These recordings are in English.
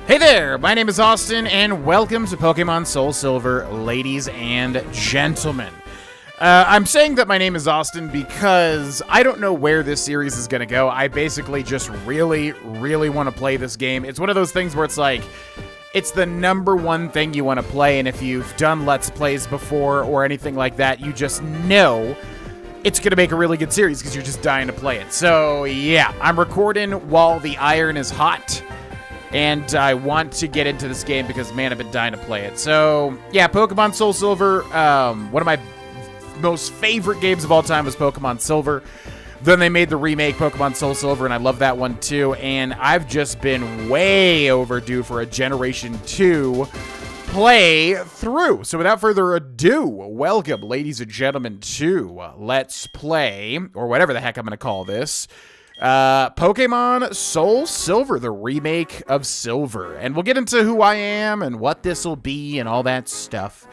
Hey there, my name is Austin, and welcome to Pokemon SoulSilver, ladies and gentlemen. I'm saying that my name is Austin because I don't know where this series is going to go. I basically just really want to play this game. It's one of those things where it's like, it's the number one thing you want to play, and if you've done Let's Plays before or anything like that, you just know it's going to make a really good series because you're just dying to play it. So yeah, I'm recording while the iron is hot. And I want to get into this game because, man, I've been dying to play it. So, yeah, Pokemon SoulSilver. One of my most favorite games of all time was Pokemon Silver. Then they made the remake, Pokemon SoulSilver, and I love that one too. And I've just been way overdue for a Generation 2 play through. So without further ado, welcome, ladies and gentlemen, to Let's Play, or whatever the heck I'm going to call this. Pokemon SoulSilver, the remake of Silver. And we'll get into who I am and what this will be and all that stuff.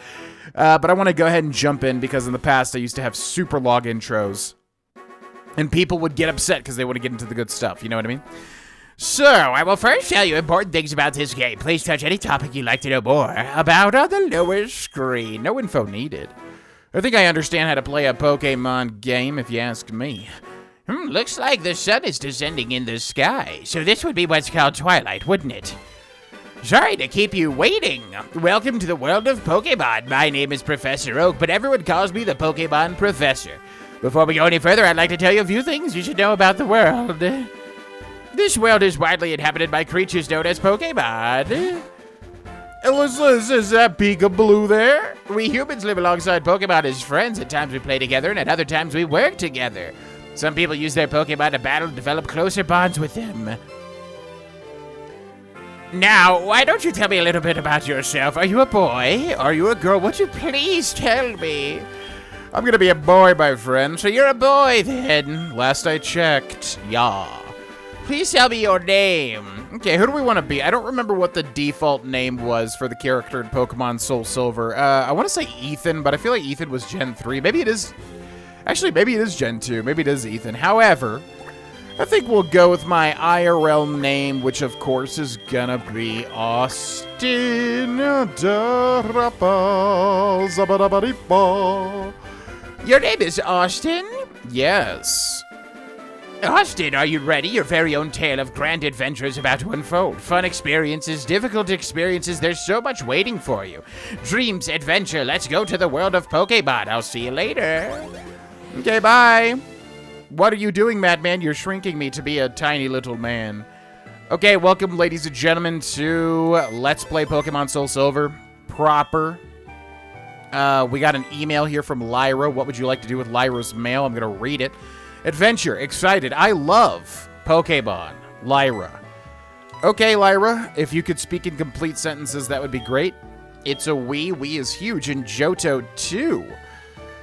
But I want to go ahead and jump in because in the past I used to have super long intros. And people would get upset because they want to get into the good stuff, you know what I mean? So, I will first tell you important things about this game. Please touch any topic you'd like to know more about on the lower screen. No info needed. I think I understand how to play a Pokemon game if you ask me. Looks like the sun is descending in the sky, so this would be what's called twilight, wouldn't it? Sorry to keep you waiting. Welcome to the world of Pokemon. My name is Professor Oak, but everyone calls me the Pokemon Professor. Before we go any further, I'd like to tell you a few things you should know about the world. This world is widely inhabited by creatures known as Pokemon. Is that Peekaboo there? We humans live alongside Pokemon as friends. At times we play together, and at other times we work together. Some people use their Pokemon to battle and develop closer bonds with them. Now, why don't you tell me a little bit about yourself? Are you a boy? Are you a girl? Would you please tell me? I'm gonna be a boy, my friend. So you're a boy, then. Last I checked. Yeah. Please tell me your name. Okay, who do we want to be? I don't remember what the default name was for the character in Pokemon SoulSilver. I want to say Ethan, but I feel like Ethan was Gen 3. Maybe it is... Actually, maybe it is Gen 2. Maybe it is Ethan. However, I think we'll go with my IRL name, which, of course, is gonna be Austin. Your name is Austin? Yes. Austin, are you ready? Your very own tale of grand adventures about to unfold. Fun experiences, difficult experiences, there's so much waiting for you. Dreams, adventure, let's go to the world of Pokemon. I'll see you later. Okay, bye. What are you doing, Madman? You're shrinking me to be a tiny little man. Okay, welcome, ladies and gentlemen, to Let's Play Pokemon SoulSilver proper. We got an email here from Lyra. What would you like to do with Lyra's mail? I'm going to read it. Adventure, excited. I love Pokemon. Lyra. Okay, Lyra, if you could speak in complete sentences, that would be great. It's a Wii. Wii is huge. And Johto, too.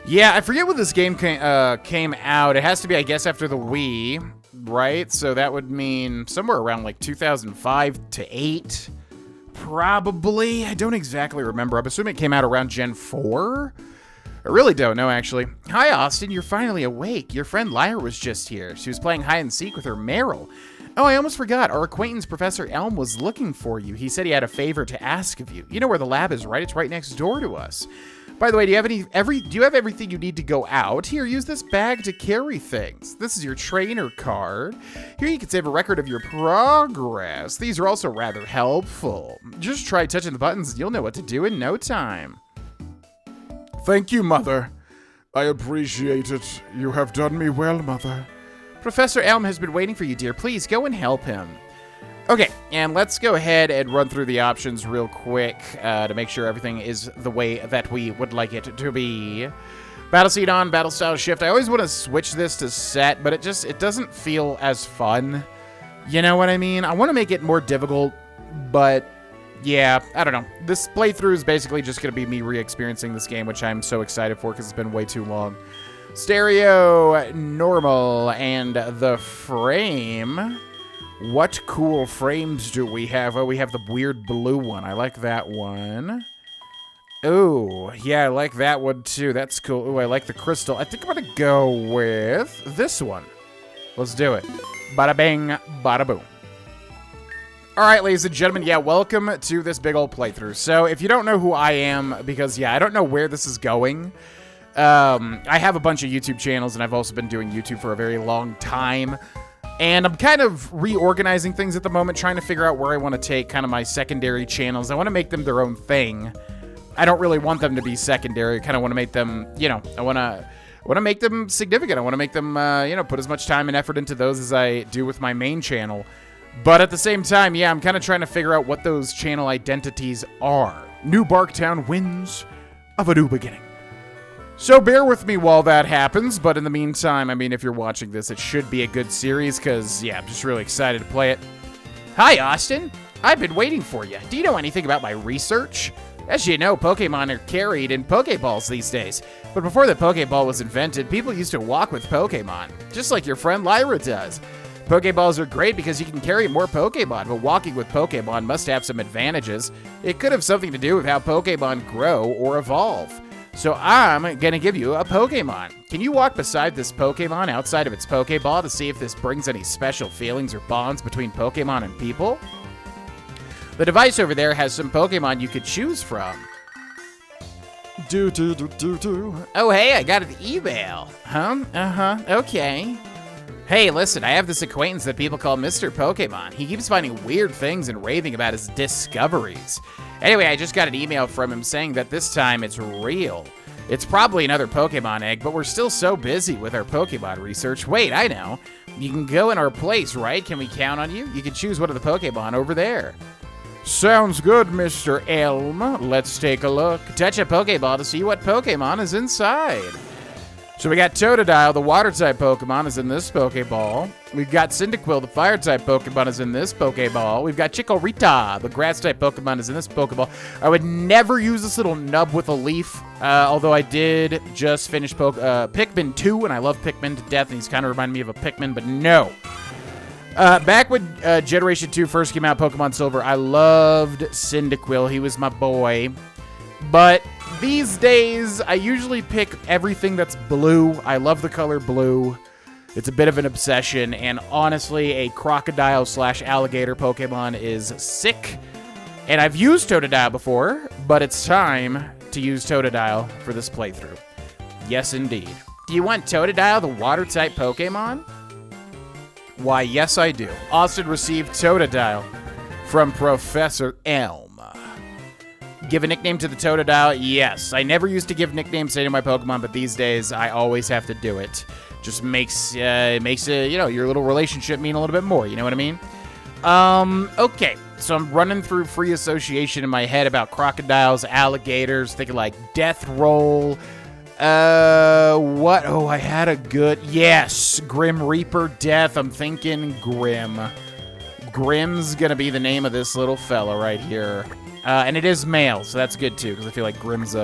Yeah, I forget when this game came out. It has to be, I guess, after the Wii, right? So that would mean somewhere around like 2005 to 8, probably. I don't exactly remember. I'm assuming it came out around Gen 4. I really don't know, actually. Hi, Austin. You're finally awake. Your friend Lyra was just here. She was playing hide and seek with her Meryl. Oh, I almost forgot. Our acquaintance, Professor Elm, was looking for you. He said he had a favor to ask of you. You know where the lab is, right? It's right next door to us. By the way, do you have everything you need to go out? Here, use this bag to carry things. This is your trainer card. Here you can save a record of your progress. These are also rather helpful. Just try touching the buttons and you'll know what to do in no time. Thank you, Mother. I appreciate it. You have done me well, Mother. Professor Elm has been waiting for you, dear. Please go and help him. Okay, and let's go ahead and run through the options real quick to make sure everything is the way that we would like it to be. Battle Seed on, Battle Style Shift. I always want to switch this to set, but it doesn't feel as fun. You know what I mean? I want to make it more difficult, but yeah, I don't know. This playthrough is basically just going to be me re-experiencing this game, which I'm so excited for because it's been way too long. Stereo, normal, and the frame. What cool frames do we have? Oh, we have the weird blue one. I like that one. Oh, yeah, I like that one too. That's cool. Oh, I like the crystal. I think I'm gonna go with this one. Let's do it. Bada bing, bada boom. All right, ladies and gentlemen, yeah, welcome to this big old playthrough. So if you don't know who I am, because, yeah, I don't know where this is going, I have a bunch of YouTube channels, and I've also been doing YouTube for a very long time, and I'm kind of reorganizing things at the moment, trying to figure out where I want to take kind of my secondary channels. I want to make them their own thing. I don't really want them to be secondary. I kind of want to make them, you know, I want to make them significant. I want to make them, you know, put as much time and effort into those as I do with my main channel. But at the same time, yeah, I'm kind of trying to figure out what those channel identities are. New Barktown wins of a new beginning. So bear with me while that happens, but in the meantime, I mean, if you're watching this, it should be a good series, because, yeah, I'm just really excited to play it. Hi, Austin. I've been waiting for you. Do you know anything about my research? As you know, Pokemon are carried in Pokeballs these days. But before the Pokeball was invented, people used to walk with Pokemon, just like your friend Lyra does. Pokeballs are great because you can carry more Pokemon, but walking with Pokemon must have some advantages. It could have something to do with how Pokemon grow or evolve. So I'm gonna give you a Pokemon. Can you walk beside this Pokemon outside of its Pokeball to see if this brings any special feelings or bonds between Pokemon and people? The device over there has some Pokemon you could choose from. Oh, hey, I got an email. Huh? Okay. Hey, listen, I have this acquaintance that people call Mr. Pokemon. He keeps finding weird things and raving about his discoveries. Anyway, I just got an email from him saying that this time it's real. It's probably another Pokemon egg, but we're still so busy with our Pokemon research. Wait, I know. You can go in our place, right? Can we count on you? You can choose one of the Pokemon over there. Sounds good, Mr. Elm. Let's take a look. Touch a Pokeball to see what Pokemon is inside. So we got Totodile, the water-type Pokemon, is in this Pokeball. We've got Cyndaquil, the fire-type Pokemon, is in this Pokeball. We've got Chikorita, the grass-type Pokemon, is in this Pokeball. I would never use this little nub with a leaf, although I did just finish Pikmin 2, and I love Pikmin to death, and he's kind of reminding me of a Pikmin, but no. Back when Generation 2 first came out, Pokemon Silver, I loved Cyndaquil. He was my boy. But these days, I usually pick everything that's blue. I love the color blue. It's a bit of an obsession, and honestly, a crocodile/alligator Pokemon is sick. And I've used Totodile before, but it's time to use Totodile for this playthrough. Yes, indeed. Do you want Totodile, the water-type Pokemon? Why, yes, I do. Austin received Totodile from Professor Elm. Give a nickname to the Totodile? Yes. I never used to give nicknames to any of my Pokemon, but these days I always have to do it. Just makes you know, your little relationship mean a little bit more. You know what I mean? Okay. So I'm running through free association in my head about crocodiles, alligators, thinking like Death Roll. What? Oh, I had a good... Yes, Grim Reaper Death. I'm thinking Grim. Grim's gonna be the name of this little fella right here. And it is male, so that's good too, because I feel like Grim's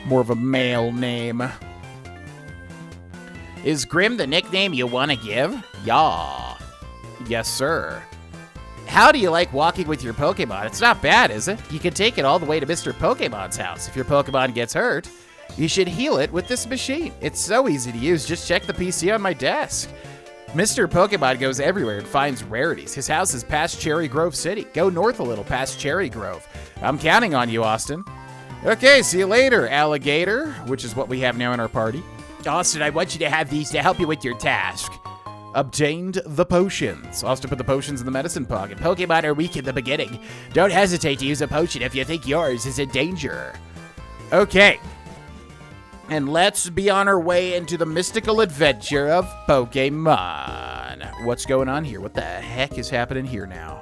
more of a male name. Is Grim the nickname you want to give? Yeah. Yes, sir. How do you like walking with your Pokemon? It's not bad, is it? You can take it all the way to Mr. Pokemon's house. If your Pokemon gets hurt, you should heal it with this machine. It's so easy to use. Just check the PC on my desk. Mr. Pokemon goes everywhere and finds rarities. His house is past Cherry Grove City. Go north a little past Cherry Grove. I'm counting on you, Austin. Okay, see you later, alligator, which is what we have now in our party. Austin, I want you to have these to help you with your task. Obtained the potions. Austin put the potions in the medicine pocket. Pokemon are weak in the beginning. Don't hesitate to use a potion if you think yours is in danger. Okay. And let's be on our way into the mystical adventure of Pokemon. What's going on here? What the heck is happening here now?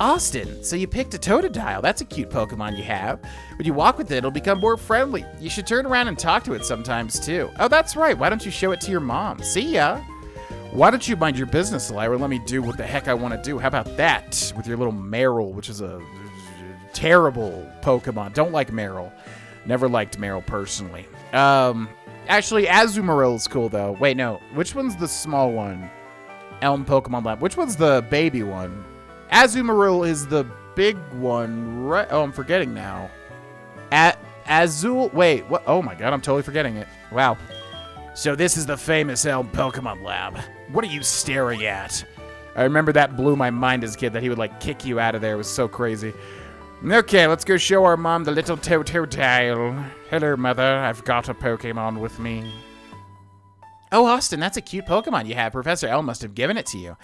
Austin, so you picked a Totodile. That's a cute Pokemon you have. When you walk with it, it'll become more friendly. You should turn around and talk to it sometimes, too. Oh, that's right. Why don't you show it to your mom? See ya. Why don't you mind your business, Lyra? Let me do what the heck I want to do. How about that with your little Meryl, which is a terrible Pokemon. Don't like Meryl. Never liked Meryl personally. Actually, Azumarill's cool, though. Wait, no. Which one's the small one? Elm Pokemon Lab. Which one's the baby one? Azumarill is the big one, right? Oh, I'm forgetting now. Azul... Wait, what? Oh my god, I'm totally forgetting it. Wow. So this is the famous Elm Pokemon Lab. What are you staring at? I remember that blew my mind as a kid, that he would, like, kick you out of there. It was so crazy. Okay, let's go show our mom the little Totodile. Hello, Mother. I've got a Pokemon with me. Oh, Austin, that's a cute Pokemon you have. Professor Elm must have given it to you.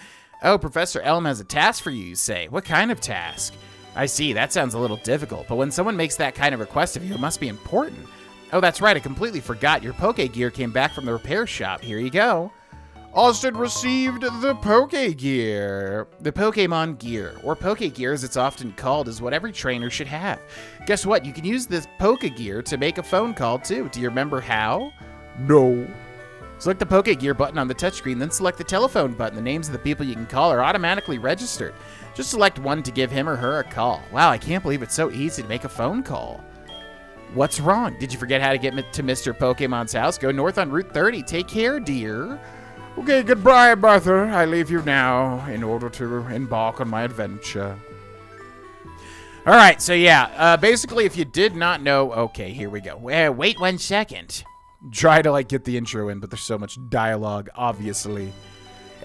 Oh, Professor Elm has a task for you say. What kind of task? I see, that sounds a little difficult, but when someone makes that kind of request of you, it must be important. Oh, that's right, I completely forgot. Your Pokegear came back from the repair shop. Here you go. Austin received the Pokegear. The Pokemon Gear, or Pokegear as it's often called, is what every trainer should have. Guess what? You can use this Pokegear to make a phone call, too. Do you remember how? No. Select the Pokegear button on the touchscreen, then select the telephone button. The names of the people you can call are automatically registered. Just select one to give him or her a call. Wow, I can't believe it's so easy to make a phone call. What's wrong? Did you forget how to get to Mr. Pokemon's house? Go north on Route 30. Take care, dear. Okay, goodbye, Martha. I leave you now in order to embark on my adventure. All right, so yeah, basically, if you did not know... Okay, here we go. Wait 1 second. Try to, like, get the intro in, but there's so much dialogue, obviously.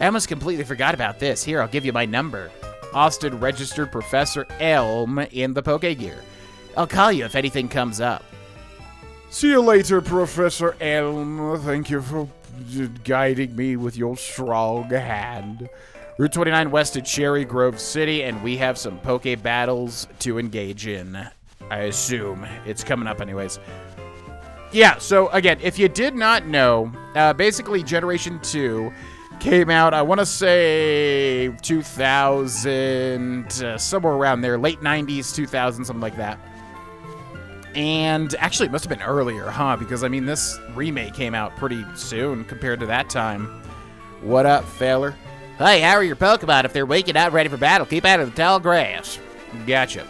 I almost completely forgot about this. Here, I'll give you my number. Austin registered Professor Elm in the Pokegear. I'll call you if anything comes up. See you later, Professor Elm. Thank you for guiding me with your strong hand. Route 29 west to Cherry Grove City, and we have some Poke battles to engage in. I assume. It's coming up anyways. Yeah, so again, if you did not know, basically Generation 2 came out, I want to say 2000, somewhere around there, late 90s, 2000, something like that. And actually, it must have been earlier, huh? Because, I mean, this remake came out pretty soon compared to that time. What up, feller? Hey, how are your Pokemon? If they're weak and not ready for battle, keep out of the tall grass. Gotcha.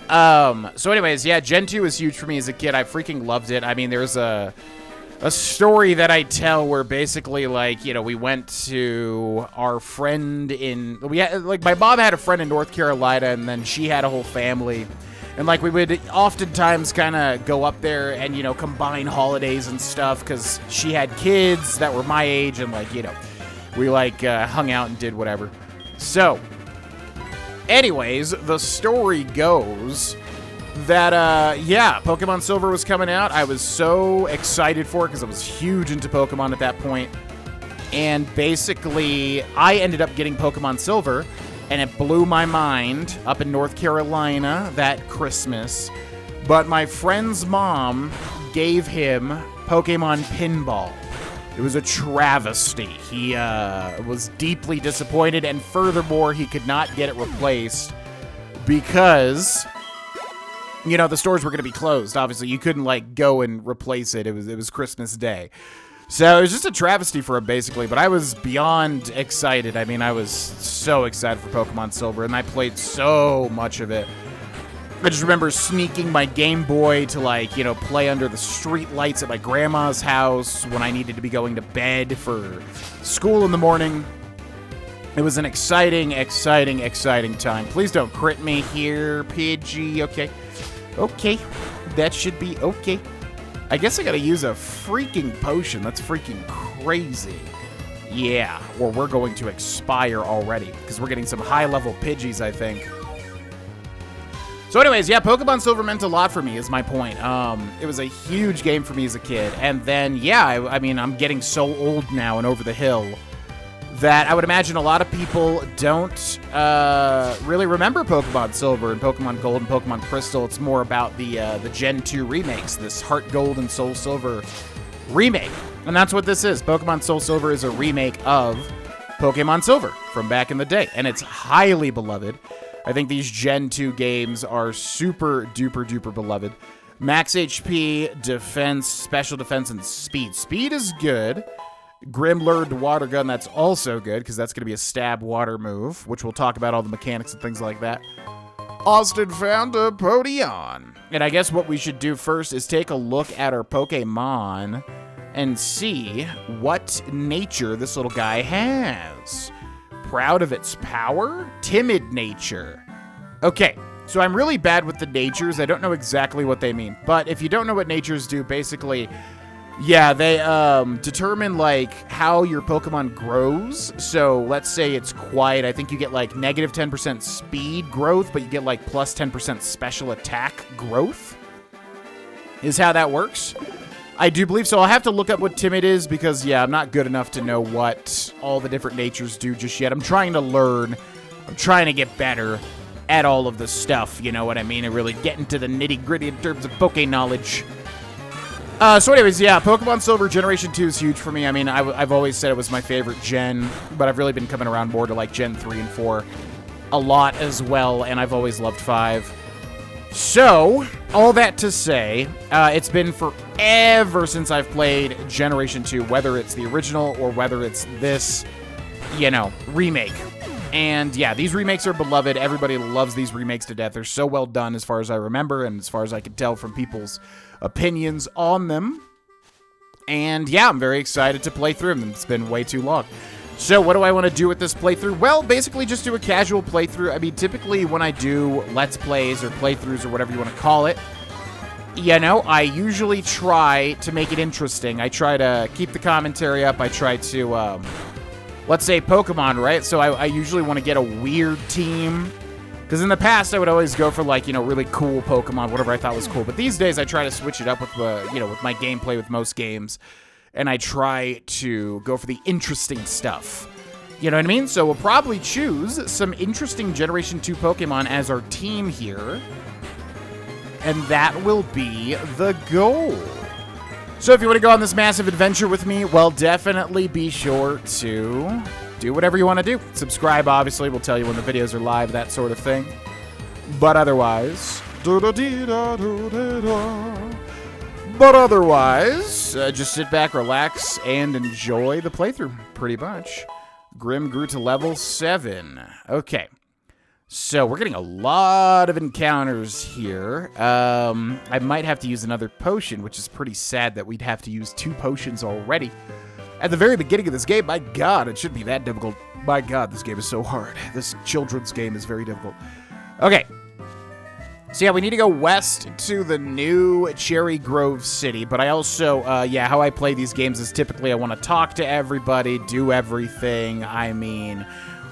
So anyways, yeah, Gen 2 was huge for me as a kid. I freaking loved it. I mean, there's a story that I tell where basically, like, you know, we went to our friend my mom had a friend in North Carolina, and then she had a whole family. And, like, we would oftentimes kind of go up there and, you know, combine holidays and stuff because she had kids that were my age and, like, you know, we, like, hung out and did whatever. So, anyways, the story goes that, yeah, Pokemon Silver was coming out. I was so excited for it because I was huge into Pokemon at that point. And basically, I ended up getting Pokemon Silver, and it blew my mind up in North Carolina that Christmas. But my friend's mom gave him Pokemon Pinball. It was a travesty. He was deeply disappointed, and furthermore, he could not get it replaced because, you know, the stores were going to be closed. Obviously, you couldn't, like, go and replace it. It was Christmas Day. So it was just a travesty for him, basically, but I was beyond excited. I mean, I was so excited for Pokemon Silver, and I played so much of it. I just remember sneaking my Game Boy to, like, you know, play under the street lights at my grandma's house when I needed to be going to bed for school in the morning. It was an exciting, exciting, exciting time. Please don't crit me here, Pidgey. Okay. Okay. That should be okay. I guess I gotta use a freaking potion. That's freaking crazy. Yeah. Or we're going to expire already because we're getting some high-level Pidgeys, I think. So anyways, yeah, Pokemon Silver meant a lot for me, is my point. It was a huge game for me as a kid. And then, yeah, I mean, I'm getting so old now and over the hill that I would imagine a lot of people don't really remember Pokemon Silver and Pokemon Gold and Pokemon Crystal. It's more about the Gen 2 remakes, this Heart Gold and Soul Silver remake. And that's what this is. Pokemon Soul Silver is a remake of Pokemon Silver from back in the day. And it's highly beloved. I think these Gen 2 games are super duper duper beloved. Max HP, defense, special defense, and speed. Speed is good. Grimlurd Water Gun, that's also good, because that's going to be a stab water move, which we'll talk about all the mechanics and things like that. Austin found a Podion. And I guess what we should do first is take a look at our Pokemon and see what nature this little guy has. Proud of its power? Timid nature. Okay, so I'm really bad with the natures. I don't know exactly what they mean. But if you don't know what natures do, basically, Yeah, they determine, like, how your Pokemon grows. So, let's say it's quiet. I think you get, like, negative 10% speed growth, but you get, like, plus 10% special attack growth, is how that works. I do believe so. I'll have to look up what timid is because, yeah, I'm not good enough to know what all the different natures do just yet. I'm trying to learn. I'm trying to get better at all of this stuff, you know what I mean? And really get into the nitty-gritty in terms of Poke knowledge. So anyways, yeah, Pokemon Silver Generation 2 is huge for me. I mean, I've always said it was my favorite gen, but I've really been coming around more to, like, Gen 3 and 4 a lot as well, and I've always loved 5. So, all that to say, it's been forever since I've played Generation 2, whether it's the original or whether it's this, you know, remake. And yeah, these remakes are beloved. Everybody loves these remakes to death. They're so well done as far as I remember and as far as I can tell from people's opinions on them. And yeah, I'm very excited to play through them. It's been way too long. So what do I want to do with this playthrough? Well, basically just do a casual playthrough. I mean, typically when I do Let's Plays or playthroughs or whatever you want to call it, you know, I usually try to make it interesting. I try to keep the commentary up. I try to, let's say Pokemon, right? So I usually want to get a weird team. Because in the past, I would always go for, like, you know, really cool Pokemon, whatever I thought was cool. But these days, I try to switch it up with, you know, with my gameplay with most games. And I try to go for the interesting stuff. You know what I mean? So we'll probably choose some interesting Generation 2 Pokemon as our team here. And that will be the goal. So if you want to go on this massive adventure with me, well, definitely be sure to do whatever you want to do. Subscribe, obviously. We'll tell you when the videos are live, that sort of thing. But otherwise... just sit back, relax, and enjoy the playthrough, pretty much. Grim grew to level 7. Okay. So, we're getting a lot of encounters here. I might have to use another potion, which is pretty sad that we'd have to use 2 potions already. At the very beginning of this game, my god, it shouldn't be that difficult. My god, this game is so hard. This children's game is very difficult. Okay. So yeah, we need to go west to the new Cherry Grove City, but I also, yeah, how I play these games is typically I want to talk to everybody, do everything. I mean,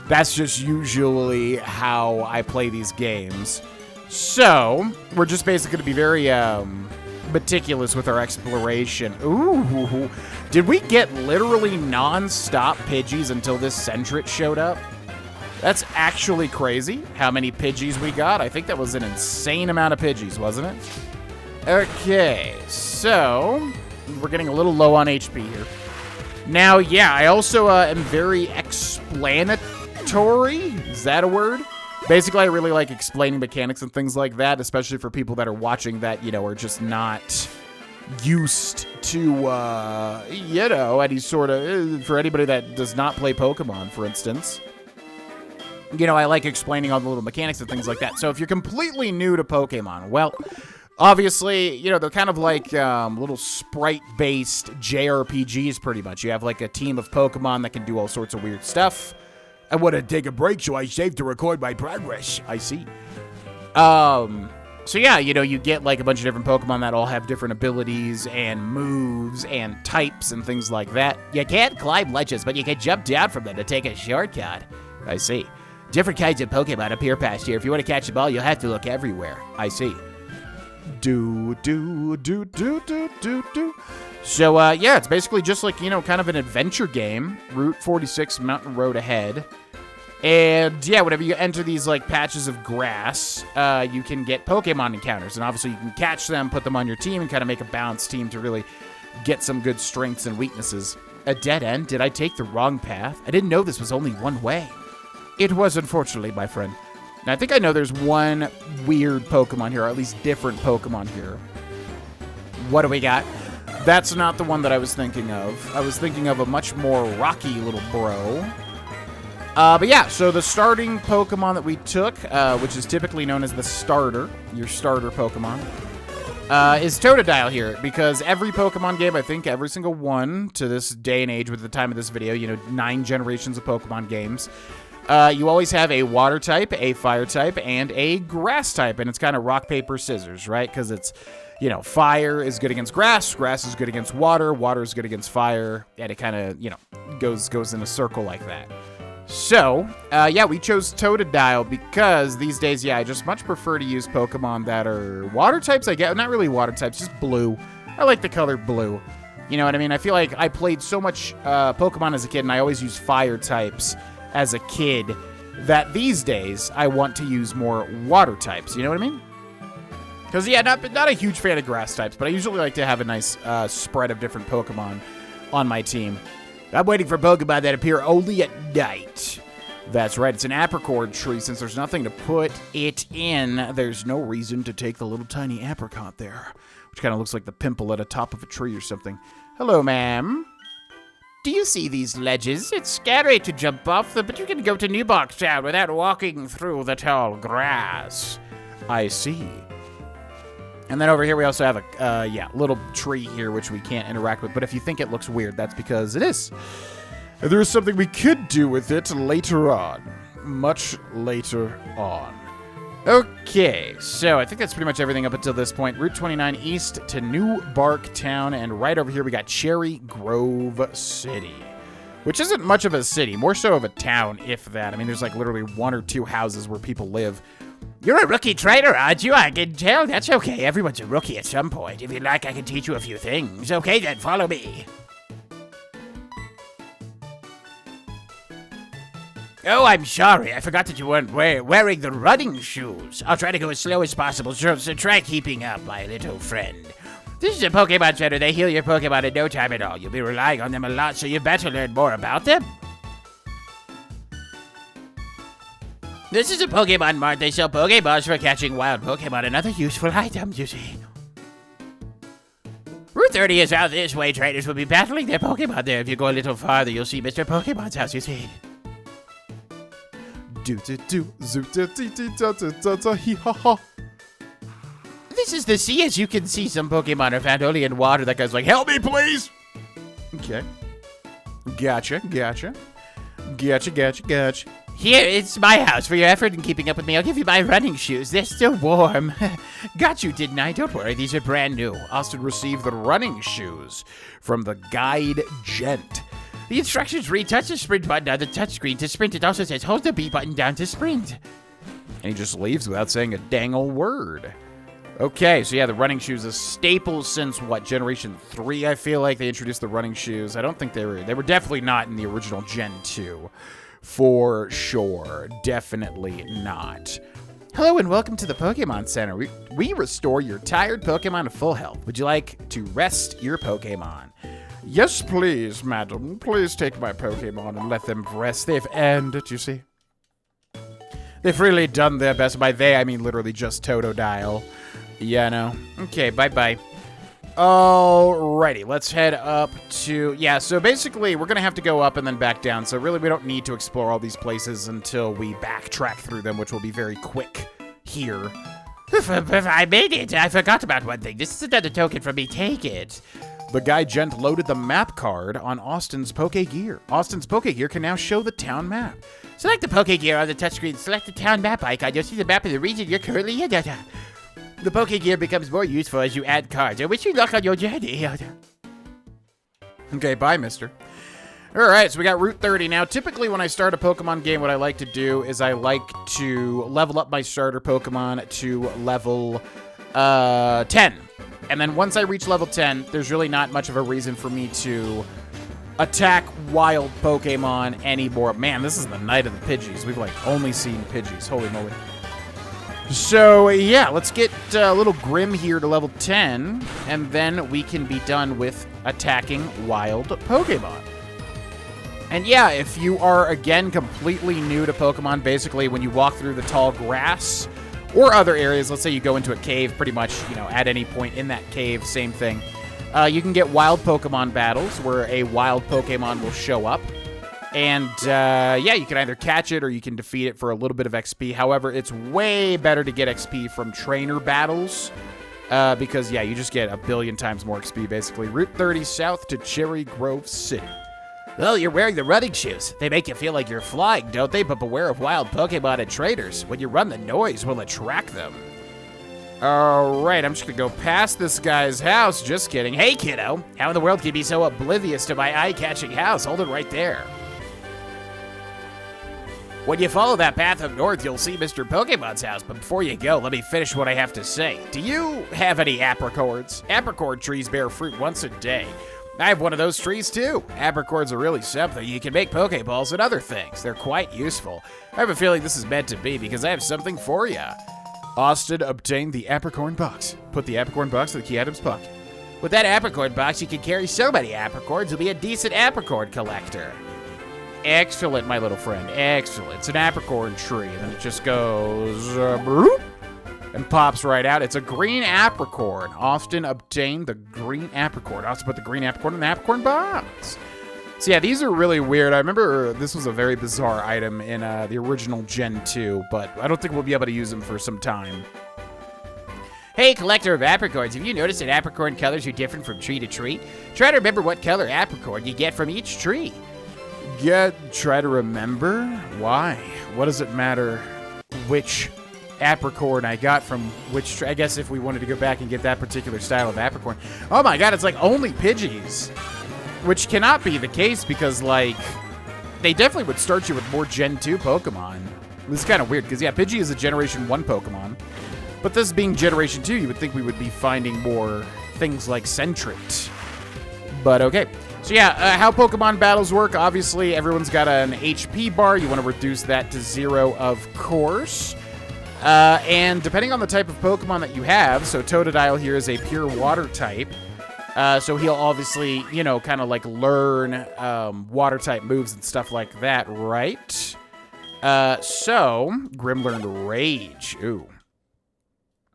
that's just usually how I play these games. So, we're just basically going to be very, meticulous with our exploration. Ooh, did we get literally non-stop Pidgeys until this Sentret showed up? That's actually crazy how many Pidgeys we got. I think that was an insane amount of Pidgeys, wasn't it? Okay, so we're getting a little low on HP here. Now, yeah, I also am very explanatory. Is that a word? Basically, I really like explaining mechanics and things like that, especially for people that are watching that, you know, are just not used to, you know, any sort of, for anybody that does not play Pokemon, for instance. You know, I like explaining all the little mechanics and things like that. So if you're completely new to Pokemon, well, obviously, you know, they're kind of like little sprite-based JRPGs, pretty much. You have, like, a team of Pokemon that can do all sorts of weird stuff. I want to take a break, so I saved to record my progress. I see. So yeah, you know, you get, like, a bunch of different Pokemon that all have different abilities and moves and types and things like that. You can't climb ledges, but you can jump down from them to take a shortcut. I see. Different kinds of Pokemon appear past here. If you want to catch them all, you'll have to look everywhere. I see. So, yeah, it's basically just like, you know, kind of an adventure game. Route 46, Mountain Road ahead. And, yeah, whenever you enter these, like, patches of grass, you can get Pokemon encounters. And obviously you can catch them, put them on your team, and kind of make a balanced team to really get some good strengths and weaknesses. A dead end? Did I take the wrong path? I didn't know this was only one way. It was, unfortunately, my friend. Now, I think I know there's one weird Pokemon here, or at least different Pokemon here. What do we got? That's not the one that I was thinking of. I was thinking of a much more rocky little bro. But yeah, so the starting Pokemon that we took, which is typically known as the starter, your starter Pokemon, is Totodile here, because every Pokemon game, I think every single one to this day and age with the time of this video, you know, 9 generations of Pokemon games, You always have a water type, a fire type, and a grass type. And it's kind of rock, paper, scissors, right? Because it's, fire is good against grass is good against water is good against fire. And it kind of, goes in a circle like that. So, we chose Totodile because these days, I just much prefer to use Pokemon that are water types, I guess. Not really water types, just blue. I like the color blue. You know what I mean? I feel like I played so much Pokemon as a kid, and I always used fire types as a kid, that these days I want to use more water types. You know what I mean? Because, not a huge fan of grass types, but I usually like to have a nice spread of different Pokemon on my team. I'm waiting for Pokemon that appear only at night. That's right, it's an apricot tree. Since there's nothing to put it in, there's no reason to take the little tiny apricot there, which kind of looks like the pimple at the top of a tree or something. Hello, ma'am. Do you see these ledges? It's scary to jump off them, but you can go to New Box Town without walking through the tall grass. I see. And then over here we also have a little tree here, which we can't interact with. But if you think it looks weird, that's because it is. There is something we could do with it later on. Much later on. Okay, so I think that's pretty much everything up until this point. Route 29 east to New Bark Town. And right over here we got Cherry Grove City, which isn't much of a city, more so of a town, if that. I mean, there's like literally 1 or 2 houses where people live. You're a rookie trainer, aren't you? I can tell. That's okay. Everyone's a rookie at some point. If you'd like, I can teach you a few things. Okay, then follow me. Oh, I'm sorry. I forgot that you weren't wearing the running shoes. I'll try to go as slow as possible, so try keeping up, my little friend. This is a Pokemon Center. They heal your Pokemon in no time at all. You'll be relying on them a lot, so you better learn more about them. This is a Pokemon Mart. They sell Pokeballs for catching wild Pokemon and other useful items, you see. Route 30 is out this way. Trainers will be battling their Pokemon there. If you go a little farther, you'll see Mr. Pokemon's house, you see. This is the sea. As you can see, some Pokemon are found only in water. That guy's like, help me, please! Okay. Gotcha. Here, it's my house. For your effort in keeping up with me, I'll give you my running shoes. They're still warm. Got you, didn't I? Don't worry, these are brand new. Austin received the running shoes from the guide Gent. The instructions read, touch the sprint button on the touchscreen to sprint. It also says, hold the B button down to sprint. And he just leaves without saying a dang old word. Okay, so the running shoes, a staple since, Generation 3, I feel like they introduced the running shoes. I don't think they were definitely not in the original Gen 2. For sure. Definitely not. Hello and welcome to the Pokemon Center. We restore your tired Pokemon to full health. Would you like to rest your Pokemon? Yes, please, madam. Please take my Pokemon and let them rest. They've earned it, you see. They've really done their best. By they, I mean literally just Totodile. Yeah, no. Okay, bye-bye. Alrighty, let's head up to... so basically, we're going to have to go up and then back down. So really, we don't need to explore all these places until we backtrack through them, which will be very quick here. I made it. I forgot about one thing. This is another token from me. Take it. The guy Gent loaded the map card on Austin's Pokegear. Austin's Pokegear can now show the town map. Select the Pokegear on the touchscreen. Select the town map icon. You'll see the map of the region you're currently in. The Pokegear becomes more useful as you add cards. I wish you luck on your journey. Okay, bye, mister. Alright, so we got Route 30. Now, typically when I start a Pokemon game, what I like to do is I like to level up my starter Pokemon to level 10. And then once I reach level 10, there's really not much of a reason for me to attack wild Pokemon anymore. Man, this is the night of the Pidgeys. We've, only seen Pidgeys. Holy moly. So, let's get a little Grim here to level 10, and then we can be done with attacking wild Pokemon. And if you are, again, completely new to Pokemon, basically when you walk through the tall grass or other areas, let's say you go into a cave, pretty much, at any point in that cave, same thing, you can get wild Pokemon battles where a wild Pokemon will show up. And, you can either catch it or you can defeat it for a little bit of XP. However, it's way better to get XP from trainer battles because, you just get a billion times more XP, basically. Route 30 south to Cherry Grove City. Well, you're wearing the running shoes. They make you feel like you're flying, don't they? But beware of wild Pokemon and traders. When you run, the noise will attract them. All right, I'm just gonna go past this guy's house. Just kidding. Hey, kiddo. How in the world can you be so oblivious to my eye-catching house? Hold it right there. When you follow that path up north, you'll see Mr. Pokemon's house. But before you go, let me finish what I have to say. Do you have any apricorns? Apricorn trees bear fruit once a day. I have one of those trees too. Apricorns are really something. You can make Pokeballs and other things. They're quite useful. I have a feeling this is meant to be because I have something for you. Austin obtained the apricorn box. Put the apricorn box in the key item's pocket. With that apricorn box, you can carry so many apricorns, you'll be a decent apricorn collector. Excellent, my little friend. Excellent. It's an apricorn tree, and then it just goes bloop, and pops right out. It's a green apricorn. Austin obtained the green apricorn. Austin put the green apricorn in the apricorn box. So yeah, these are really weird. I remember this was a very bizarre item in the original Gen 2, but I don't think we'll be able to use them for some time. Hey, collector of apricorns, have you noticed that apricorn colors are different from tree to tree? Try to remember what color apricorn you get from each tree. Try to remember? Why? What does it matter which apricorn I got from which tree? I guess if we wanted to go back and get that particular style of apricorn. Oh my god, it's like only Pidgeys. Which cannot be the case because, like, they definitely would start you with more Gen 2 Pokemon. This is kind of weird because, yeah, Pidgey is a Generation 1 Pokemon. But this being Generation 2, you would think we would be finding more things like Sentret. But okay. So yeah, how Pokemon battles work, obviously everyone's got an HP bar. You want to reduce that to 0, of course. And depending on the type of Pokemon that you have, so Totodile here is a pure water type. So he'll obviously, you know, kind of like learn water type moves and stuff like that, right? So Grim learned Rage. Ooh.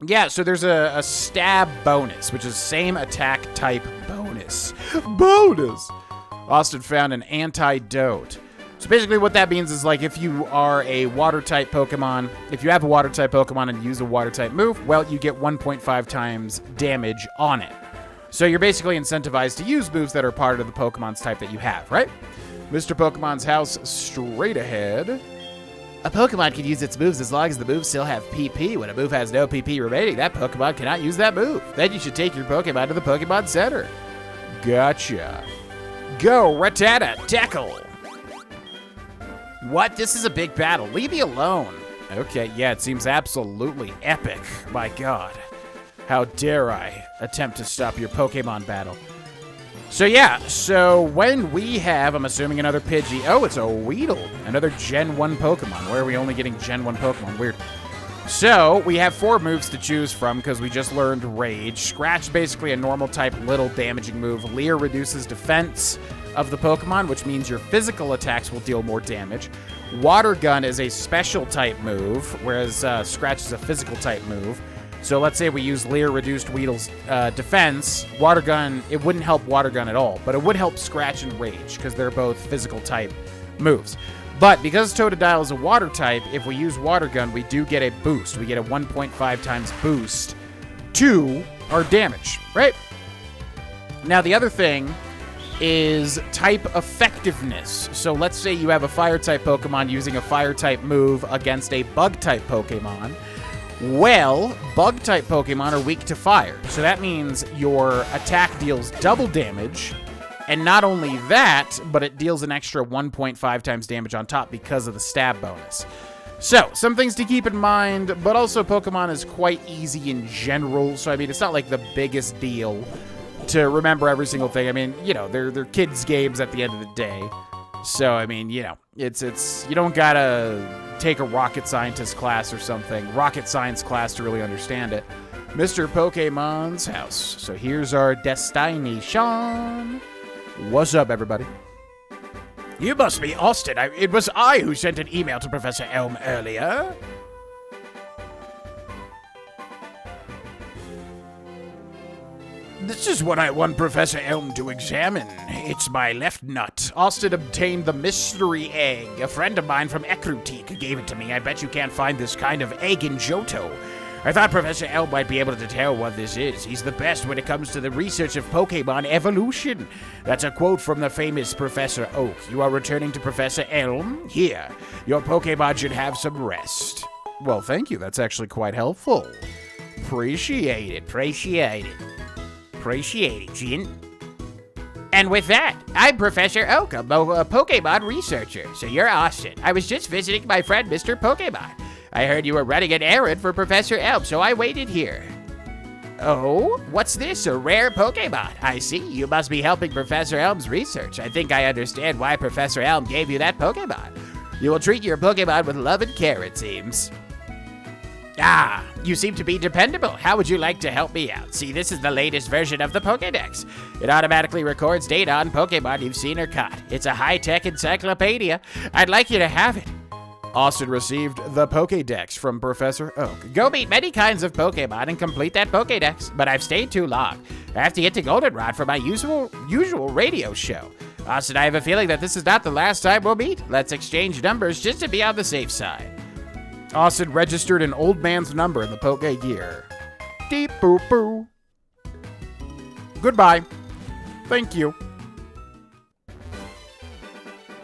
Yeah, so there's a stab bonus, which is same attack type bonus. Bonus! Austin found an antidote. So basically what that means is, like, if you are a water type Pokemon, if you have a water type Pokemon and use a water type move, well, you get 1.5 times damage on it. So you're basically incentivized to use moves that are part of the Pokemon's type that you have, right? Mr. Pokemon's house straight ahead. A Pokemon can use its moves as long as the moves still have PP. When a move has no PP remaining, that Pokemon cannot use that move. Then you should take your Pokemon to the Pokemon Center. Gotcha. Go, Rattata, tackle. What? This is a big battle. Leave me alone. Okay, yeah, it seems absolutely epic. My god. How dare I attempt to stop your Pokemon battle. So yeah, so when we have, I'm assuming another Pidgey. Oh, it's a Weedle. Another Gen 1 Pokemon. Why are we only getting Gen 1 Pokemon? Weird. So we have 4 moves to choose from because we just learned Rage. Scratch, basically a normal type, little damaging move. Leer reduces defense of the Pokemon, which means your physical attacks will deal more damage. Water Gun is a special type move, whereas Scratch is a physical type move. So let's say we use Leer reduced Weedle's defense. Water Gun, it wouldn't help Water Gun at all, but it would help Scratch and Rage because they're both physical type moves. But because Totodile is a water type, if we use Water Gun, we do get a boost. We get a 1.5 times boost to our damage, right? Now the other thing is type effectiveness. So let's say you have a fire type Pokemon using a fire type move against a bug type Pokemon. Well, bug-type Pokemon are weak to fire, so that means your attack deals double damage, and not only that, but it deals an extra 1.5 times damage on top because of the stab bonus. So, some things to keep in mind, but also Pokemon is quite easy in general, so I mean, it's not like the biggest deal to remember every single thing. I mean, you know, they're kids' games at the end of the day, so I mean, you know, it's you don't gotta take a rocket scientist class or something, rocket science class to really understand it. Mr. Pokemon's house. So here's our destination. What's up, everybody? You must be Austin. It was I who sent an email to Professor Elm earlier. This is what I want Professor Elm to examine. It's my left nut. Austin obtained the mystery egg. A friend of mine from Ekrutik gave it to me. I bet you can't find this kind of egg in Johto. I thought Professor Elm might be able to tell what this is. He's the best when it comes to the research of Pokemon evolution. That's a quote from the famous Professor Oak. You are returning to Professor Elm? Here, your Pokemon should have some rest. Well, thank you. That's actually quite helpful. Appreciate it, Jin. And with that, I'm Professor Oak, a Pokemon researcher. So you're Austin. I was just visiting my friend, Mr. Pokemon. I heard you were running an errand for Professor Elm, so I waited here. Oh, what's this? A rare Pokemon? I see. You must be helping Professor Elm's research. I think I understand why Professor Elm gave you that Pokemon. You will treat your Pokemon with love and care, it seems. Ah, you seem to be dependable. How would you like to help me out? See, this is the latest version of the Pokédex. It automatically records data on Pokemon you've seen or caught. It's a high-tech encyclopedia. I'd like you to have it. Austin received the Pokédex from Professor Oak. Go meet many kinds of Pokemon and complete that Pokédex, but I've stayed too long. I have to get to Goldenrod for my usual radio show. Austin, I have a feeling that this is not the last time we'll meet. Let's exchange numbers just to be on the safe side. Austin registered an old man's number in the Poke Gear. Deep boo boo. Goodbye. Thank you.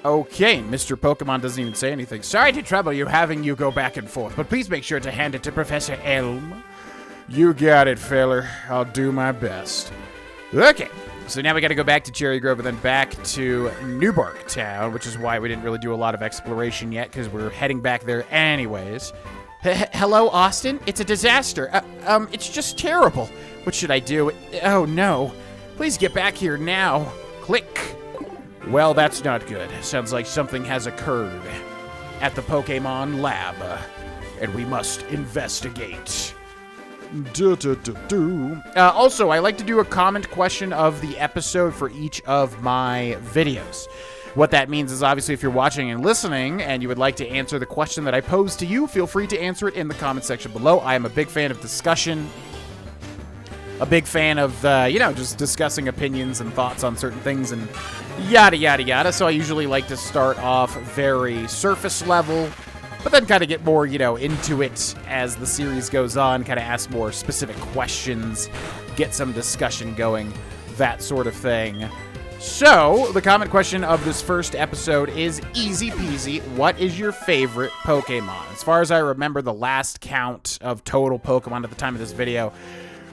Okay, Mr. Pokemon doesn't even say anything. Sorry to trouble you having you go back and forth, but please make sure to hand it to Professor Elm. You got it, feller. I'll do my best. Okay, so now we gotta go back to Cherry Grove and then back to Newbark Town, which is why we didn't really do a lot of exploration yet, because we're heading back there anyways. Hello, Austin? It's a disaster. It's just terrible. What should I do? Oh, no. Please get back here now. Click. Well, that's not good. Sounds like something has occurred at the Pokemon lab, and we must investigate. Also, I like to do a comment question of the episode for each of my videos. What that means is, obviously, if you're watching and listening and you would like to answer the question that I pose to you, feel free to answer it in the comment section below. I am a big fan of discussion. A big fan of, just discussing opinions and thoughts on certain things and yada, yada, yada. So I usually like to start off very surface level, but then kind of get more, into it as the series goes on, kind of ask more specific questions, get some discussion going, that sort of thing. So, the comment question of this first episode is easy peasy. What is your favorite Pokemon? As far as I remember, the last count of total Pokemon at the time of this video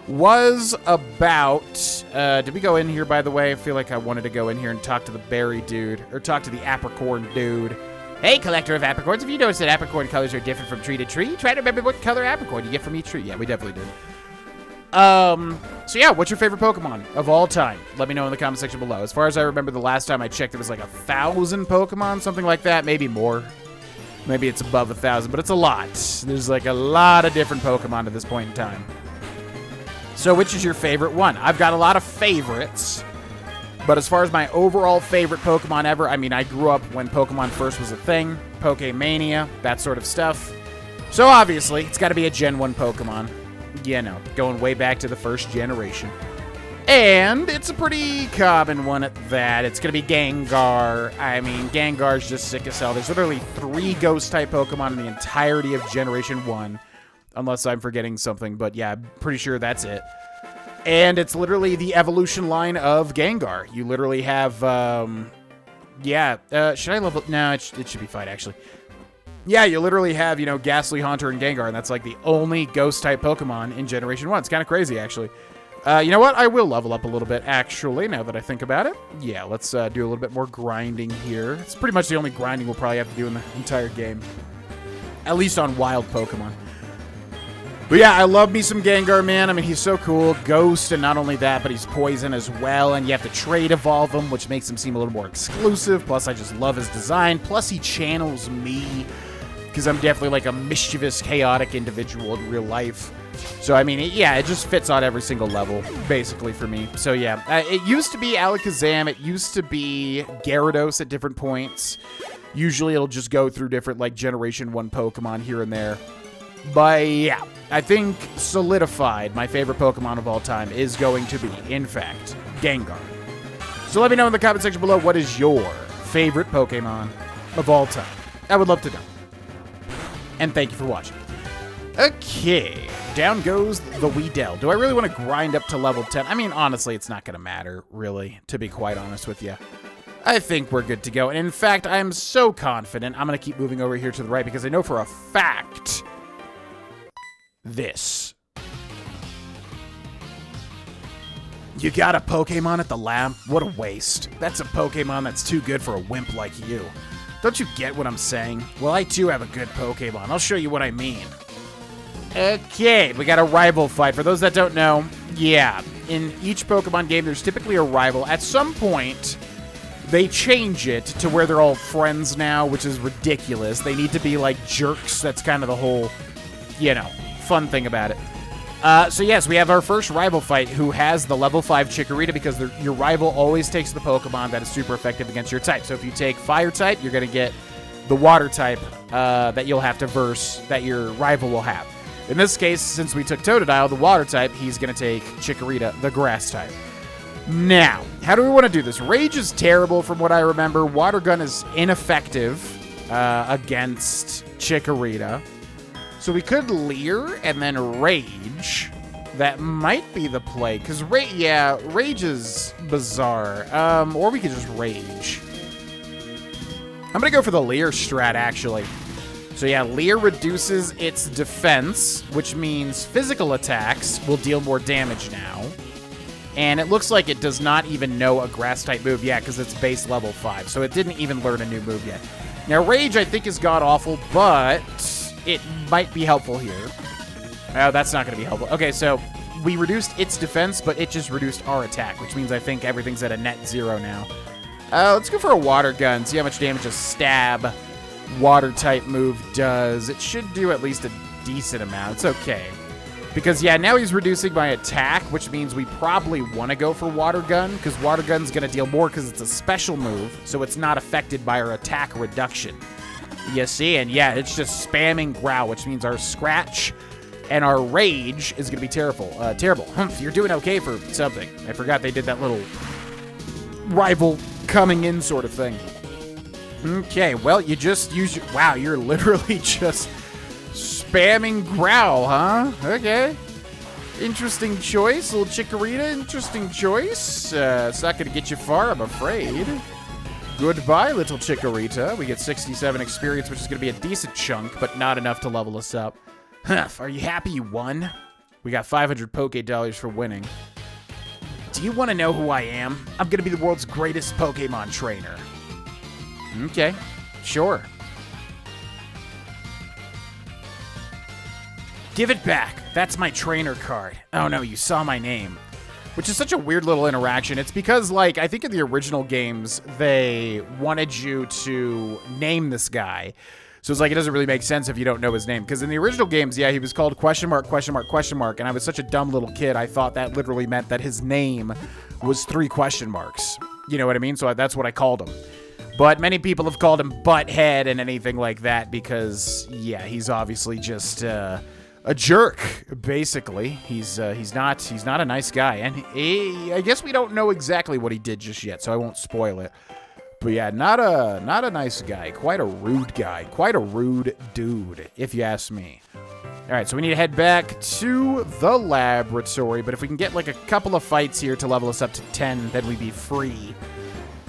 was about, did we go in here, by the way? I feel like I wanted to go in here and talk to the berry dude, or talk to the apricorn dude. Hey, collector of apricorns, have you noticed that apricorn colors are different from tree to tree? Try to remember what color apricorn you get from each tree. Yeah, we definitely did. So yeah, what's your favorite Pokemon of all time? Let me know in the comment section below. As far as I remember, the last time I checked, it was like 1,000 Pokemon, something like that, maybe more. Maybe it's above 1,000, but it's a lot. There's like a lot of different Pokemon at this point in time. So which is your favorite one? I've got a lot of favorites, but as far as my overall favorite Pokemon ever, I mean, I grew up when Pokemon first was a thing, Pokemania, that sort of stuff. So obviously, it's got to be a Gen 1 Pokemon. Going way back to the first generation. And it's a pretty common one at that. It's going to be Gengar. I mean, Gengar's just sick as hell. There's literally 3 Ghost-type Pokemon in the entirety of Generation 1. Unless I'm forgetting something, but yeah, I'm pretty sure that's it. And it's literally the evolution line of Gengar. You literally have, should I level? No, it should be fine, actually. Yeah, you literally have, Ghastly, Haunter, and Gengar, and that's like the only Ghost-type Pokemon in Generation 1. It's kind of crazy, actually. You know what? I will level up a little bit, actually, now that I think about it. Yeah, let's do a little bit more grinding here. It's pretty much the only grinding we'll probably have to do in the entire game. At least on wild Pokemon. But yeah, I love me some Gengar, man. I mean, he's so cool. Ghost, and not only that, but he's poison as well. And you have to trade evolve him, which makes him seem a little more exclusive. Plus, I just love his design. Plus, he channels me, because I'm definitely like a mischievous, chaotic individual in real life. So, I mean, it just fits on every single level, basically, for me. So, yeah, it used to be Alakazam. It used to be Gyarados at different points. Usually, it'll just go through different, like, Generation 1 Pokemon here and there. But, yeah, I think solidified my favorite Pokemon of all time is going to be, in fact, Gengar. So let me know in the comment section below, what is your favorite Pokemon of all time? I would love to know. And thank you for watching. Okay, down goes the Weedle. Do I really want to grind up to level 10? I mean, honestly, it's not going to matter, really, to be quite honest with you. I think we're good to go. And in fact, I am so confident I'm going to keep moving over here to the right because I know for a fact this. You got a Pokemon at the lab? What a waste. That's a Pokemon that's too good for a wimp like you. Don't you get what I'm saying? Well, I too have a good Pokemon. I'll show you what I mean. Okay, we got a rival fight. For those that don't know, yeah, in each Pokemon game, there's typically a rival. At some point, they change it to where they're all friends now, which is ridiculous. They need to be like jerks. That's kind of the whole, fun thing about it. So yes, we have our first rival fight who has the level 5 Chikorita because your rival always takes the Pokemon that is super effective against your type. So if you take Fire type, you're going to get the Water type that you'll have to verse that your rival will have. In this case, since we took Totodile, the Water type, he's going to take Chikorita, the Grass type. Now, how do we want to do this? Rage is terrible from what I remember. Water Gun is ineffective against Chikorita. So we could Leer and then Rage. That might be the play, because Rage is bizarre. Or we could just Rage. I'm going to go for the Leer strat, actually. So yeah, Leer reduces its defense, which means physical attacks will deal more damage now. And it looks like it does not even know a Grass-type move yet, because it's base level 5. So it didn't even learn a new move yet. Now, Rage, I think, is god-awful, but it might be helpful here. Oh, that's not going to be helpful. Okay, so we reduced its defense, but it just reduced our attack, which means I think everything's at a net 0 now. Let's go for a Water Gun, see how much damage a Stab Water-type move does. It should do at least a decent amount. It's okay. Because, yeah, now he's reducing my attack, which means we probably want to go for Water Gun, because Water Gun's going to deal more because it's a special move, so it's not affected by our attack reduction. You see? And, yeah, it's just spamming Growl, which means our Scratch and our Rage is going to be terrible. Humph, you're doing okay for something. I forgot they did that little rival coming in sort of thing. Okay, well, you just use your... Wow, you're literally just... spamming Growl, huh? Okay. Interesting choice. Little Chikorita, interesting choice. It's not going to get you far, I'm afraid. Goodbye, little Chikorita. We get 67 experience, which is going to be a decent chunk, but not enough to level us up. Huff, are you happy you won? We got 500 Poké Dollars for winning. Do you want to know who I am? I'm going to be the world's greatest Pokemon trainer. Okay, sure. Give it back. That's my trainer card. Oh no, you saw my name. Which is such a weird little interaction. It's because, like, I think in the original games, they wanted you to name this guy. So it's like, it doesn't really make sense if you don't know his name. Because in the original games, yeah, he was called question mark, question mark, question mark. And I was such a dumb little kid, I thought that literally meant that his name was 3 question marks. You know what I mean? So that's what I called him. But many people have called him Butthead and anything like that because, yeah, he's obviously just... a jerk, basically. He's not a nice guy, and I guess we don't know exactly what he did just yet, so I won't spoil it. But yeah, not a nice guy, quite a rude guy, quite a rude dude, if you ask me. All right, so we need to head back to the laboratory, but if we can get like a couple of fights here to level us up to 10, then we'd be free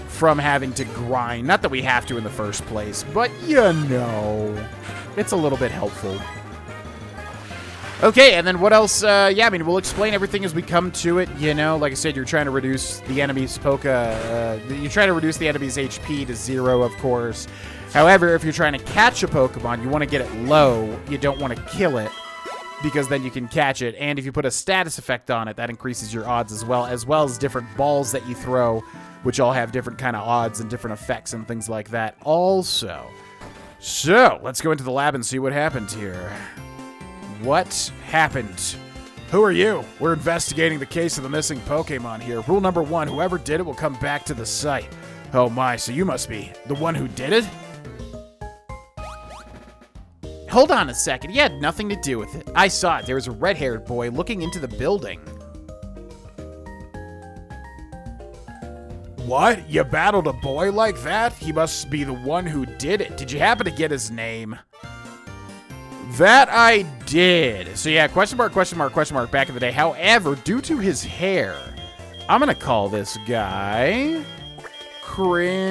from having to grind. Not that we have to in the first place, but you know, it's a little bit helpful. Okay, and then what else? Yeah, I mean, we'll explain everything as we come to it. You know, like I said, you're trying to reduce the enemy's you're trying to reduce the enemy's HP to 0, of course. However, if you're trying to catch a Pokemon, you want to get it low. You don't want to kill it, because then you can catch it. And if you put a status effect on it, that increases your odds as well as different balls that you throw, which all have different kind of odds and different effects and things like that also. So, let's go into the lab and see what happened here. What happened? Who are you? We're investigating the case of the missing Pokemon here. Rule number 1, whoever did it will come back to the site. Oh my, so you must be the one who did it? Hold on a second, he had nothing to do with it. I saw it, there was a red-haired boy looking into the building. What? You battled a boy like that? He must be the one who did it. Did you happen to get his name? That I did. So yeah, question mark, back in the day. However, due to his hair, I'm going to call this guy Crimson.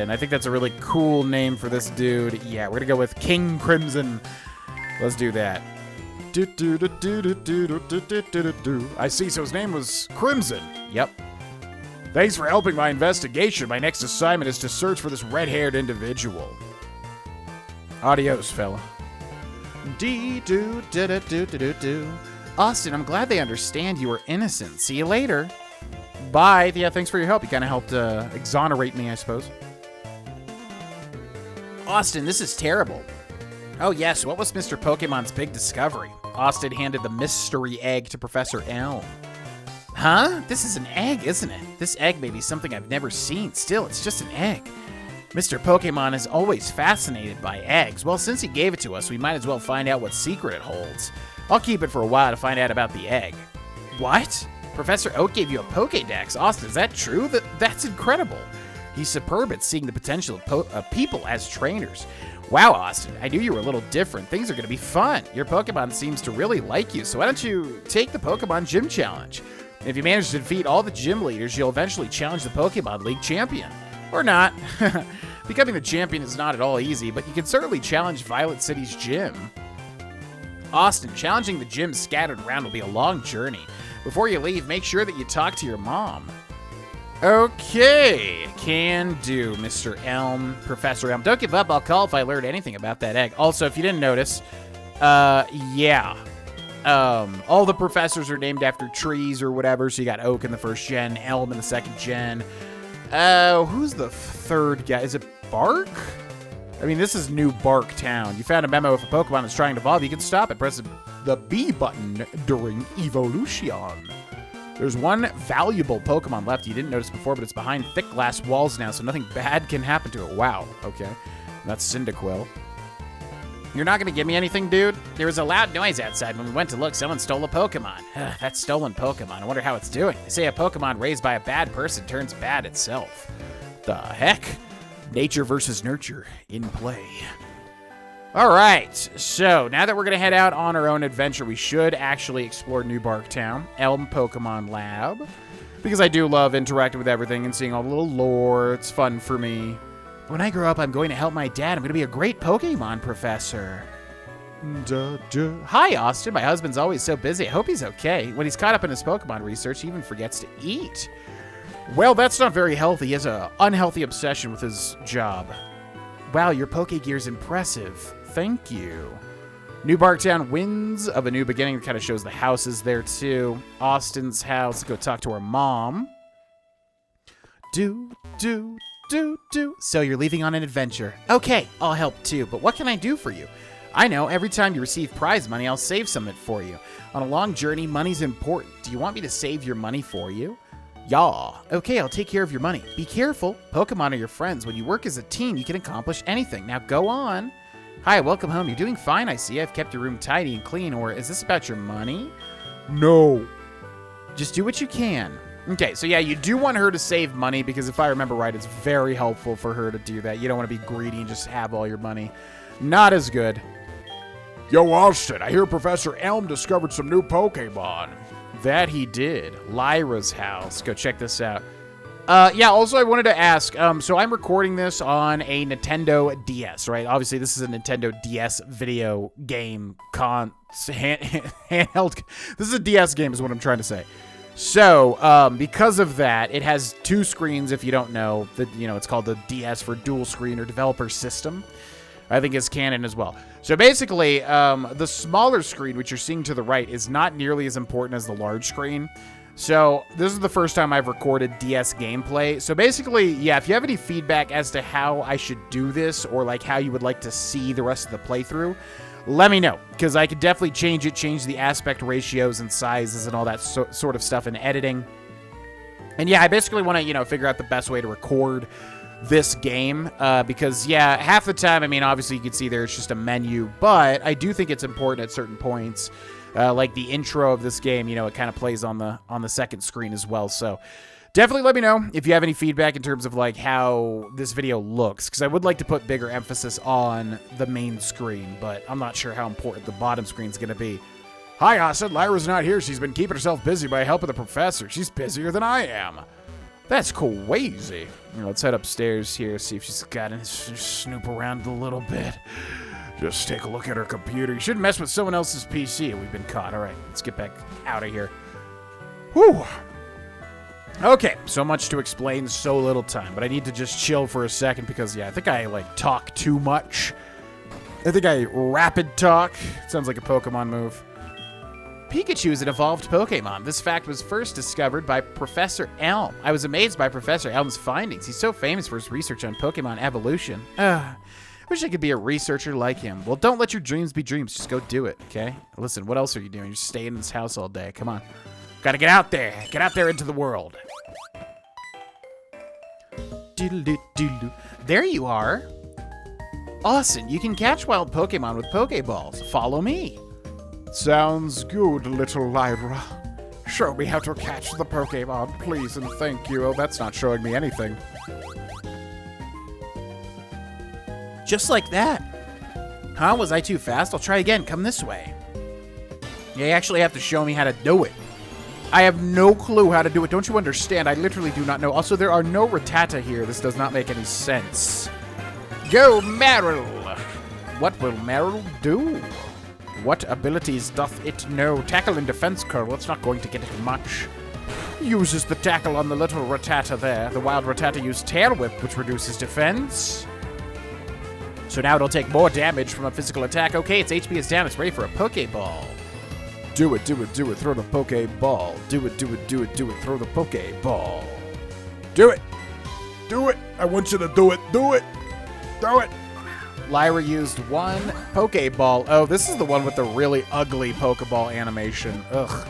I think that's a really cool name for this dude. Yeah, we're going to go with King Crimson. Let's do that. I see, so his name was Crimson. Yep. Thanks for helping my investigation. My next assignment is to search for this red-haired individual. Adios, fella. Austin, I'm glad they understand you were innocent. See you later. Bye. Yeah, thanks for your help. You kind of helped exonerate me, I suppose. Austin, this is terrible. Oh, yes. What was Mr. Pokemon's big discovery? Austin handed the mystery egg to Professor Elm. Huh? This is an egg, isn't it? This egg may be something I've never seen. Still, it's just an egg. Mr. Pokemon is always fascinated by eggs. Well, since he gave it to us, we might as well find out what secret it holds. I'll keep it for a while to find out about the egg. What? Professor Oak gave you a Pokédex. Austin, is that true? That's incredible. He's superb at seeing the potential of people as trainers. Wow, Austin, I knew you were a little different. Things are going to be fun. Your Pokemon seems to really like you, so why don't you take the Pokemon Gym Challenge? If you manage to defeat all the gym leaders, you'll eventually challenge the Pokemon League champion. Or not. Becoming the champion is not at all easy, but you can certainly challenge Violet City's gym. Austin, challenging the gym scattered around will be a long journey. Before you leave, make sure that you talk to your mom. Okay, can do, Mr. Elm, Professor Elm. Don't give up, I'll call if I learn anything about that egg. Also, if you didn't notice, yeah. All the professors are named after trees or whatever, so you got Oak in the first gen, Elm in the second gen. Who's the third guy? Is it Bark? I mean, this is New Bark Town. You found a memo if a Pokemon is trying to evolve, you can stop it. Press the B button during evolution. There's one valuable Pokemon left you didn't notice before, but it's behind thick glass walls now, so nothing bad can happen to it. Wow, okay. That's Cyndaquil. You're not going to give me anything, dude? There was a loud noise outside when we went to look. Someone stole a Pokemon. That stolen Pokemon. I wonder how it's doing. They say a Pokemon raised by a bad person turns bad itself. The heck? Nature versus nurture in play. All right, so now that we're going to head out on our own adventure, we should actually explore New Bark Town, Elm Pokemon Lab, because I do love interacting with everything and seeing all the little lore. It's fun for me. When I grow up, I'm going to help my dad. I'm going to be a great Pokemon professor. Hi, Austin. My husband's always so busy. I hope he's okay. When he's caught up in his Pokemon research, he even forgets to eat. Well, that's not very healthy. He has an unhealthy obsession with his job. Wow, your Pokegear's impressive. Thank you. New Barktown winds of a new beginning. It kind of shows the houses there, too. Austin's house. Let's go talk to her mom. So you're leaving on an adventure. Okay, I'll help, too. But what can I do for you? I know, every time you receive prize money, I'll save some of it for you. On a long journey, money's important. Do you want me to save your money for you? Yeah. Okay, I'll take care of your money. Be careful. Pokemon are your friends. When you work as a team, you can accomplish anything. Now go on. Hi, welcome home. You're doing fine, I see. I've kept your room tidy and clean. Or is this about your money? No. Just do what you can. Okay, so yeah, you do want her to save money because if I remember right, it's very helpful for her to do that. You don't want to be greedy and just have all your money. Not as good. Yo, Austin, I hear Professor Elm discovered some new Pokemon. That he did. Lyra's house. Go check this out. Yeah, also I wanted to ask, so I'm recording this on a Nintendo DS, right? Obviously, this is a Nintendo DS video game handheld. This is a DS game is what I'm trying to say. So, because of that, it has two screens, if you don't know. It's called the DS for dual screen or developer system. I think is canon as well. So basically, the smaller screen, which you're seeing to the right, is not nearly as important as the large screen. So this is the first time I've recorded DS gameplay. So basically, yeah, if you have any feedback as to how I should do this or like how you would like to see the rest of the playthrough, let me know, because I could definitely change the aspect ratios and sizes and all that sort of stuff in editing. And yeah, I basically want to, figure out the best way to record this game, because yeah, half the time, I mean, obviously you can see there's just a menu, but I do think it's important at certain points, like the intro of this game, it kind of plays on the second screen as well. So Definitely let me know if you have any feedback in terms of like how this video looks, because I would like to put bigger emphasis on the main screen, but I'm not sure how important the bottom screen is going to be. Hi, Austin. Lyra's not here. She's been keeping herself busy by helping the professor. She's busier than I am. That's crazy. Let's head upstairs here, see if she's got any, snoop around a little bit. Just take a look at her computer. You shouldn't mess with someone else's PC. We've been caught. All right, let's get back out of here. Whew. Okay, so much to explain, so little time. But I need to just chill for a second because, yeah, I think I, like, talk too much. I think I rapid talk. Sounds like a Pokemon move. Pikachu is an evolved Pokemon. This fact was first discovered by Professor Elm. I was amazed by Professor Elm's findings. He's so famous for his research on Pokemon evolution. Wish I could be a researcher like him. Well, don't let your dreams be dreams. Just go do it, okay? Listen, what else are you doing? You're staying in this house all day. Come on. Gotta get out there. Get out there into the world. There you are. Awesome. You can catch wild Pokemon with Pokeballs. Follow me. Sounds good, little Lyra. Show me how to catch the Pokemon, please and thank you. Oh, that's not showing me anything. Just like that. Huh? Was I too fast? I'll try again. Come this way. You actually have to show me how to do it. I have no clue how to do it. Don't you understand? I literally do not know. Also, there are no Rattata here. This does not make any sense. Go, Meryl! What will Meryl do? What abilities doth it know? Tackle and defense curl. It's not going to get it much. Uses the tackle on the little Rattata there. The wild Rattata used Tail Whip, which reduces defense. So now it'll take more damage from a physical attack. Okay, its HP is down. It's ready for a Pokeball. Do it, do it, do it, throw the Pokeball. Do it, do it, do it, do it, throw the Pokeball. Do it! Do it! I want you to do it! Do it! Do it! Lyra used one Pokeball. Oh, this is the one with the really ugly Pokeball animation. Ugh.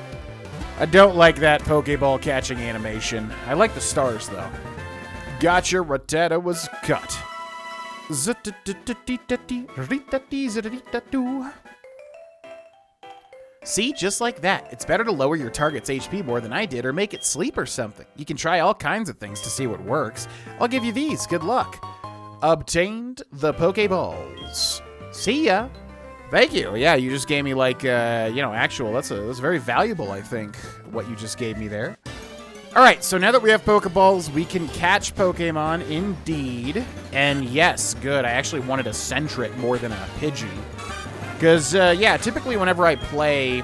I don't like that Pokeball catching animation. I like the stars, though. Gotcha, Rattata was cut. See, just like that. It's better to lower your target's HP more than I did or make it sleep or something. You can try all kinds of things to see what works. I'll give you these. Good luck. Obtained the Pokeballs. See ya. Thank you. Yeah, you just gave me like, actual. That's very valuable, I think, what you just gave me there. All right, so now that we have Pokeballs, we can catch Pokemon indeed. And yes, good. I actually wanted a Sentret more than a Pidgey. Because, typically whenever I play, a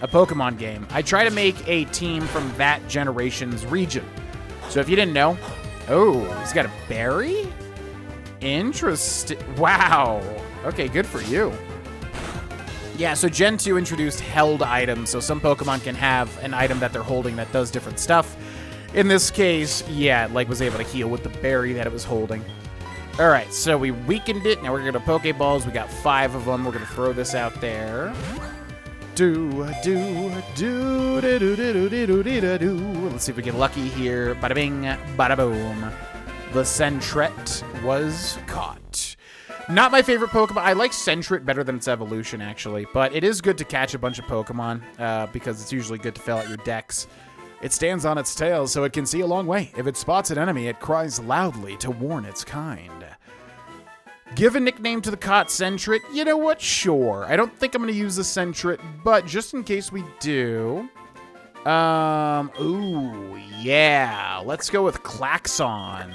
Pokemon game, I try to make a team from that generation's region. So if you didn't know, oh, he's got a berry? Interesting. Wow. Okay, good for you. Yeah, so Gen 2 introduced held items, so some Pokemon can have an item that they're holding that does different stuff. In this case, yeah, it was able to heal with the berry that it was holding. All right, so we weakened it. Now we're going to Pokeballs. We got 5 of them. We're going to throw this out there. Let's see if we get lucky here. Bada bing, bada boom. The Sentret was caught. Not my favorite Pokemon. I like Sentret better than its evolution, actually. But it is good to catch a bunch of Pokemon because it's usually good to fill out your decks. It stands on its tail so it can see a long way. If it spots an enemy, it cries loudly to warn its kind. Give a nickname to the caught Sentret. You know what? Sure. I don't think I'm going to use the Sentret, but just in case we do... ooh, yeah. Let's go with Klaxon.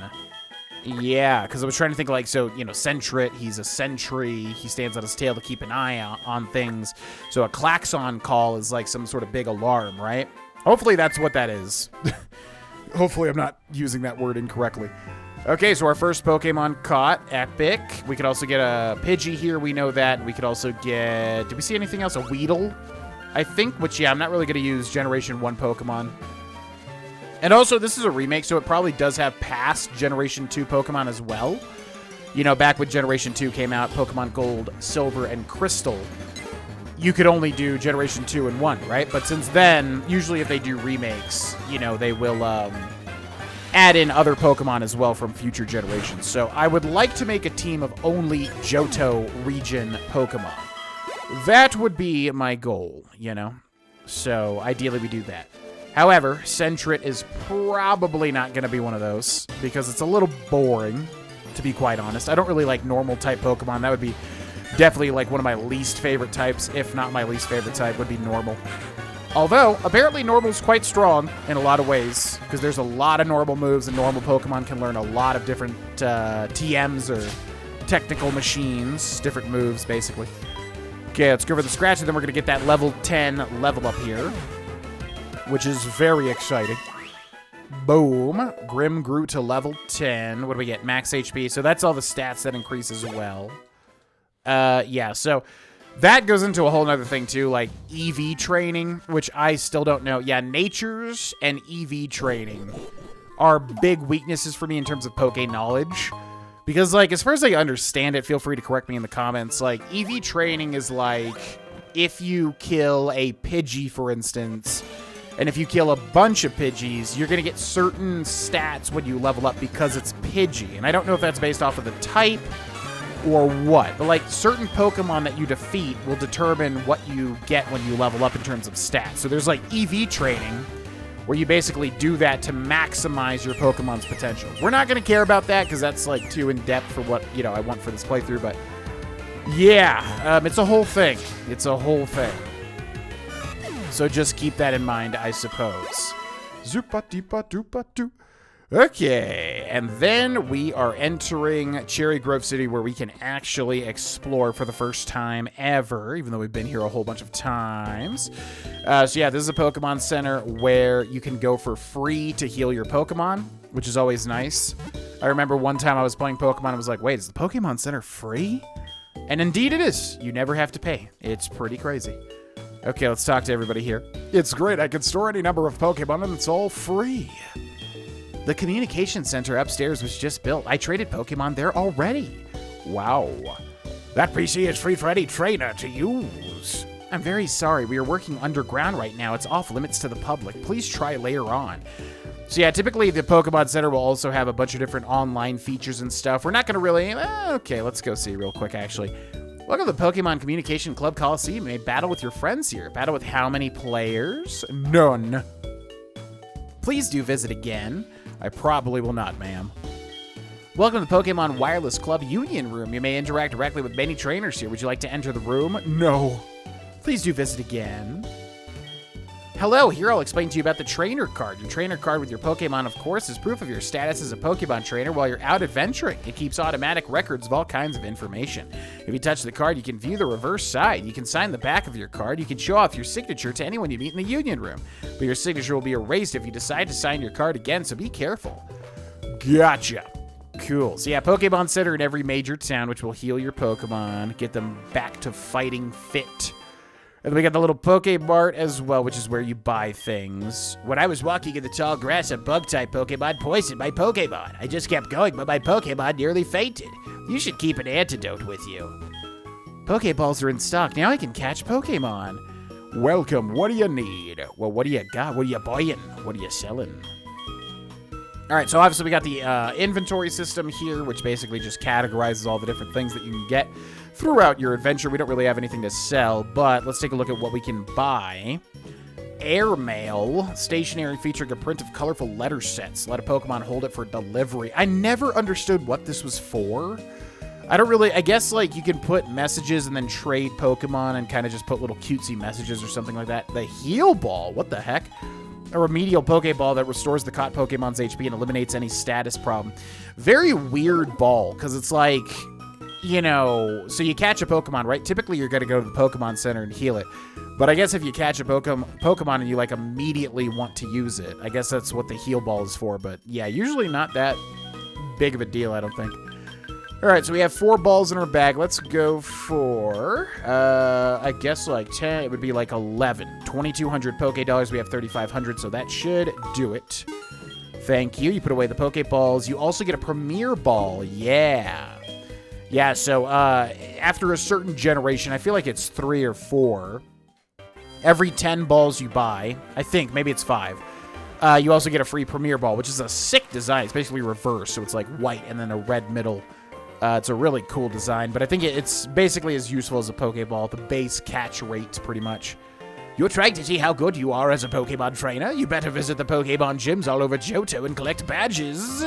Yeah, because I was trying to think Sentret, he's a sentry. He stands on his tail to keep an eye on things. So a Klaxon call is like some sort of big alarm, right? Hopefully that's what that is. Hopefully I'm not using that word incorrectly. Okay, so our first Pokemon caught. Epic. We could also get a Pidgey here. We know that. We could also get... Did we see anything else? A Weedle, I think. Which, yeah, I'm not really going to use Generation 1 Pokemon. And also, this is a remake, so it probably does have past Generation 2 Pokemon as well. Back when Generation 2 came out, Pokemon Gold, Silver, and Crystal, you could only do Generation 2 and 1, right? But since then, usually if they do remakes, they will add in other Pokemon as well from future generations. So I would like to make a team of only Johto region Pokemon. That would be my goal, So ideally we do that. However, Sentret is probably not going to be one of those because it's a little boring, to be quite honest. I don't really like normal type Pokemon. That would be definitely like one of my least favorite types, if not my least favorite type, would be normal. Although, apparently normal's quite strong in a lot of ways because there's a lot of normal moves and normal Pokemon can learn a lot of different TMs or technical machines, different moves, basically. Okay, let's go over the scratch, and then we're going to get that level 10 level up here, which is very exciting. Boom. Grim grew to level 10. What do we get? Max HP. So that's all the stats that increase as well. Yeah, so that goes into a whole nother thing, too, like EV training, which I still don't know. Yeah, Natures and EV training are big weaknesses for me in terms of Poke knowledge. Because, like, as far as I understand it, feel free to correct me in the comments, like, EV training is like if you kill a Pidgey, for instance, and if you kill a bunch of Pidgeys, you're going to get certain stats when you level up because it's Pidgey. And I don't know if that's based off of the type or what, but, like, certain Pokemon that you defeat will determine what you get when you level up in terms of stats. So there's, like, EV training, where you basically do that to maximize your Pokemon's potential. We're not going to care about that because that's like too in-depth for what, you know, I want for this playthrough, but yeah, it's a whole thing. It's a whole thing. So just keep that in mind, I suppose. Zupa-deepa-doopa-doo. Okay, and then we are entering Cherry Grove City where we can actually explore for the first time ever, even though we've been here a whole bunch of times. So yeah, this is a Pokemon Center where you can go for free to heal your Pokemon, which is always nice. I remember one time I was playing Pokemon and was like, wait, is the Pokemon Center free? And indeed it is. You never have to pay. It's pretty crazy. Okay, let's talk to everybody here. It's great. I can store any number of Pokemon and it's all free. The communication center upstairs was just built. I traded Pokemon there already. Wow. That PC is free for any trainer to use. I'm very sorry. We are working underground right now. It's off limits to the public. Please try later on. So yeah, typically the Pokemon Center will also have a bunch of different online features and stuff. We're not going to really... okay, let's go see real quick, actually. Welcome to the Pokemon Communication Club Coliseum. You may battle with your friends here. Battle with how many players? None. Please do visit again. I probably will not, ma'am. Welcome to the Pokemon Wireless Club Union Room. You may interact directly with many trainers here. Would you like to enter the room? No. Please do visit again. Hello, here I'll explain to you about the trainer card. Your trainer card with your Pokemon, of course, is proof of your status as a Pokemon trainer while you're out adventuring. It keeps automatic records of all kinds of information. If you touch the card, you can view the reverse side. You can sign the back of your card. You can show off your signature to anyone you meet in the Union Room. But your signature will be erased if you decide to sign your card again, so be careful. Gotcha. Cool. So yeah, Pokemon Center in every major town, which will heal your Pokemon, get them back to fighting fit. And then we got the little Pokemart as well, which is where you buy things. When I was walking in the tall grass, a bug-type Pokemon poisoned my Pokemon. I just kept going, but my Pokemon nearly fainted. You should keep an antidote with you. Pokeballs are in stock. Now I can catch Pokemon. Welcome. What do you need? Well, what do you got? What are you buying? What are you selling? All right, so obviously we got the inventory system here, which basically just categorizes all the different things that you can get throughout your adventure. We don't really have anything to sell, but let's take a look at what we can buy. Airmail, stationery featuring a print of colorful letter sets. Let a Pokemon hold it for delivery. I never understood what this was for. I guess, like, you can put messages and then trade Pokemon and kind of just put little cutesy messages or something like that. The Heal Ball, what the heck? A remedial Pokeball that restores the caught Pokemon's HP and eliminates any status problem. Very weird ball, because it's like, you know, so you catch a Pokemon, right? Typically, you're going to go to the Pokemon Center and heal it. But I guess if you catch a Pokemon and you, like, immediately want to use it, I guess that's what the Heal Ball is for. But, yeah, usually not that big of a deal, I don't think. All right, so we have 4 balls in our bag. Let's go for, I guess like 10. It would be like 11. 2,200 Poké Dollars. We have 3,500, so that should do it. Thank you. You put away the Pokéballs. You also get a Premier Ball. Yeah. Yeah, so after a certain generation, I feel like it's 3 or 4. Every 10 balls you buy, I think, maybe it's 5. You also get a free Premier Ball, which is a sick design. It's basically reverse, so it's like white and then a red middle. It's a really cool design, but I think it's basically as useful as a Pokeball. The base catch rate, pretty much. You're trying to see how good you are as a Pokemon trainer? You better visit the Pokemon gyms all over Johto and collect badges.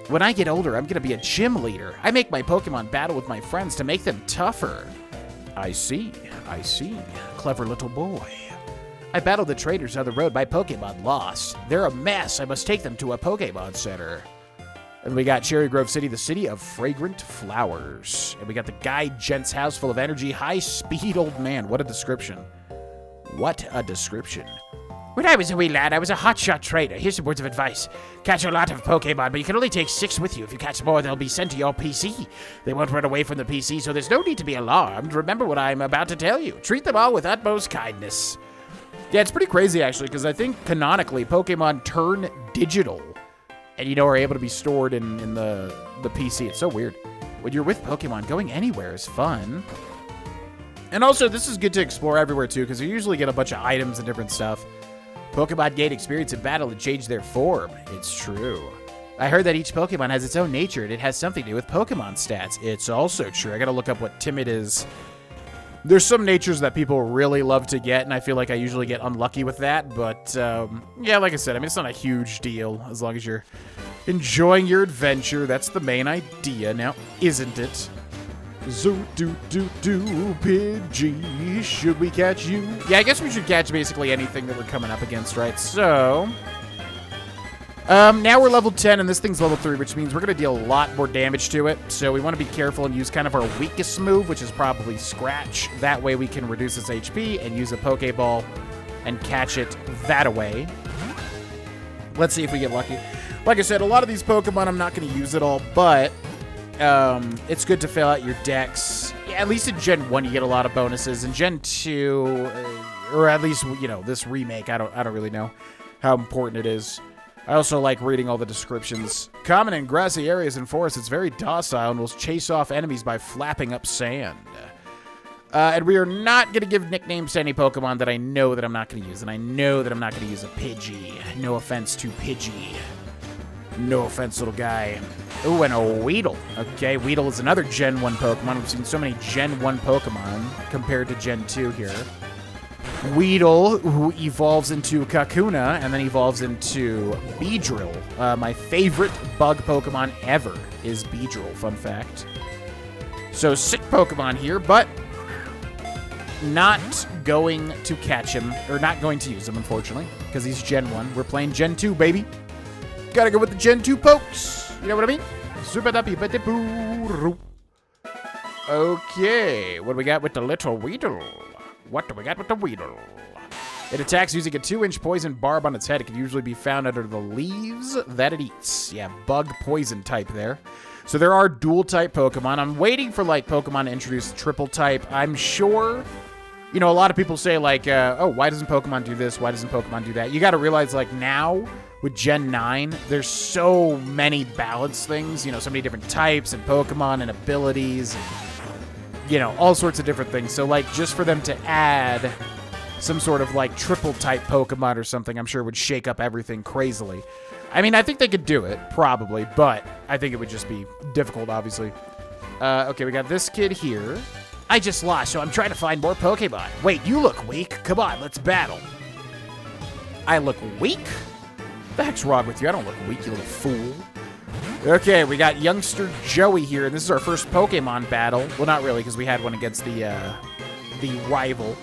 When I get older, I'm gonna be a gym leader. I make my Pokemon battle with my friends to make them tougher. I see. Clever little boy. I battled the traders on the road. My Pokemon lost. They're a mess. I must take them to a Pokemon Center. And we got Cherry Grove City, the city of fragrant flowers. And we got the guy Gent's house full of energy, high-speed old man. What a description. What a description. When I was a wee lad, I was a hotshot trader. Here's some words of advice. Catch a lot of Pokemon, but you can only take 6 with you. If you catch more, they'll be sent to your PC. They won't run away from the PC, so there's no need to be alarmed. Remember what I'm about to tell you. Treat them all with utmost kindness. Yeah, it's pretty crazy, actually, because I think canonically, Pokemon turn digital and, are able to be stored in the PC. It's so weird. When you're with Pokemon, going anywhere is fun. And also, this is good to explore everywhere, too, because you usually get a bunch of items and different stuff. Pokemon gain experience in battle and change their form. It's true. I heard that each Pokemon has its own nature, and it has something to do with Pokemon stats. It's also true. I gotta look up what timid is. There's some natures that people really love to get, and I feel like I usually get unlucky with that, but, yeah, like I said, I mean, it's not a huge deal, as long as you're enjoying your adventure. That's the main idea, now, isn't it? Pidgey, should we catch you? Yeah, I guess we should catch basically anything that we're coming up against, right? So, now we're level 10, and this thing's level 3, which means we're going to deal a lot more damage to it. So we want to be careful and use kind of our weakest move, which is probably Scratch. That way we can reduce its HP and use a Pokeball and catch it that way. Let's see if we get lucky. Like I said, a lot of these Pokemon I'm not going to use at all, but it's good to fill out your decks. Yeah, at least in Gen 1 you get a lot of bonuses. In Gen 2, or at least, this remake, I don't really know how important it is. I also like reading all the descriptions. Common in grassy areas and forests, it's very docile and will chase off enemies by flapping up sand. And we are not going to give nicknames to any Pokemon that I know that I'm not going to use. And I know that I'm not going to use a Pidgey. No offense to Pidgey. No offense, little guy. Ooh, and a Weedle. Okay, Weedle is another Gen 1 Pokemon. We've seen so many Gen 1 Pokemon compared to Gen 2 here. Weedle, who evolves into Kakuna, and then evolves into Beedrill. My favorite bug Pokemon ever is Beedrill, fun fact. So, sick Pokemon here, but not going to catch him, or not going to use him, unfortunately, because he's Gen 1. We're playing Gen 2, baby. Gotta go with the Gen 2 pokes. You know what I mean? Okay, what do we got with the little Weedle? What do we got with the Weedle? It attacks using a 2-inch poison barb on its head. It can usually be found under the leaves that it eats. Yeah, bug poison type there. So there are dual-type Pokemon. I'm waiting for, Pokemon to introduce triple-type. I'm sure, a lot of people say, oh, why doesn't Pokemon do this? Why doesn't Pokemon do that? You got to realize, now, with Gen 9, there's so many balance things. So many different types and Pokemon and abilities and, all sorts of different things. So, just for them to add some sort of, triple-type Pokemon or something, I'm sure would shake up everything crazily. I mean, I think they could do it, probably, but I think it would just be difficult, obviously. Okay, we got this kid here. I just lost, so I'm trying to find more Pokemon. Wait, you look weak. Come on, let's battle. I look weak? The heck's wrong with you? I don't look weak, you little fool. Okay, we got youngster Joey here, and this is our first Pokemon battle. Well, not really, because we had one against the rival.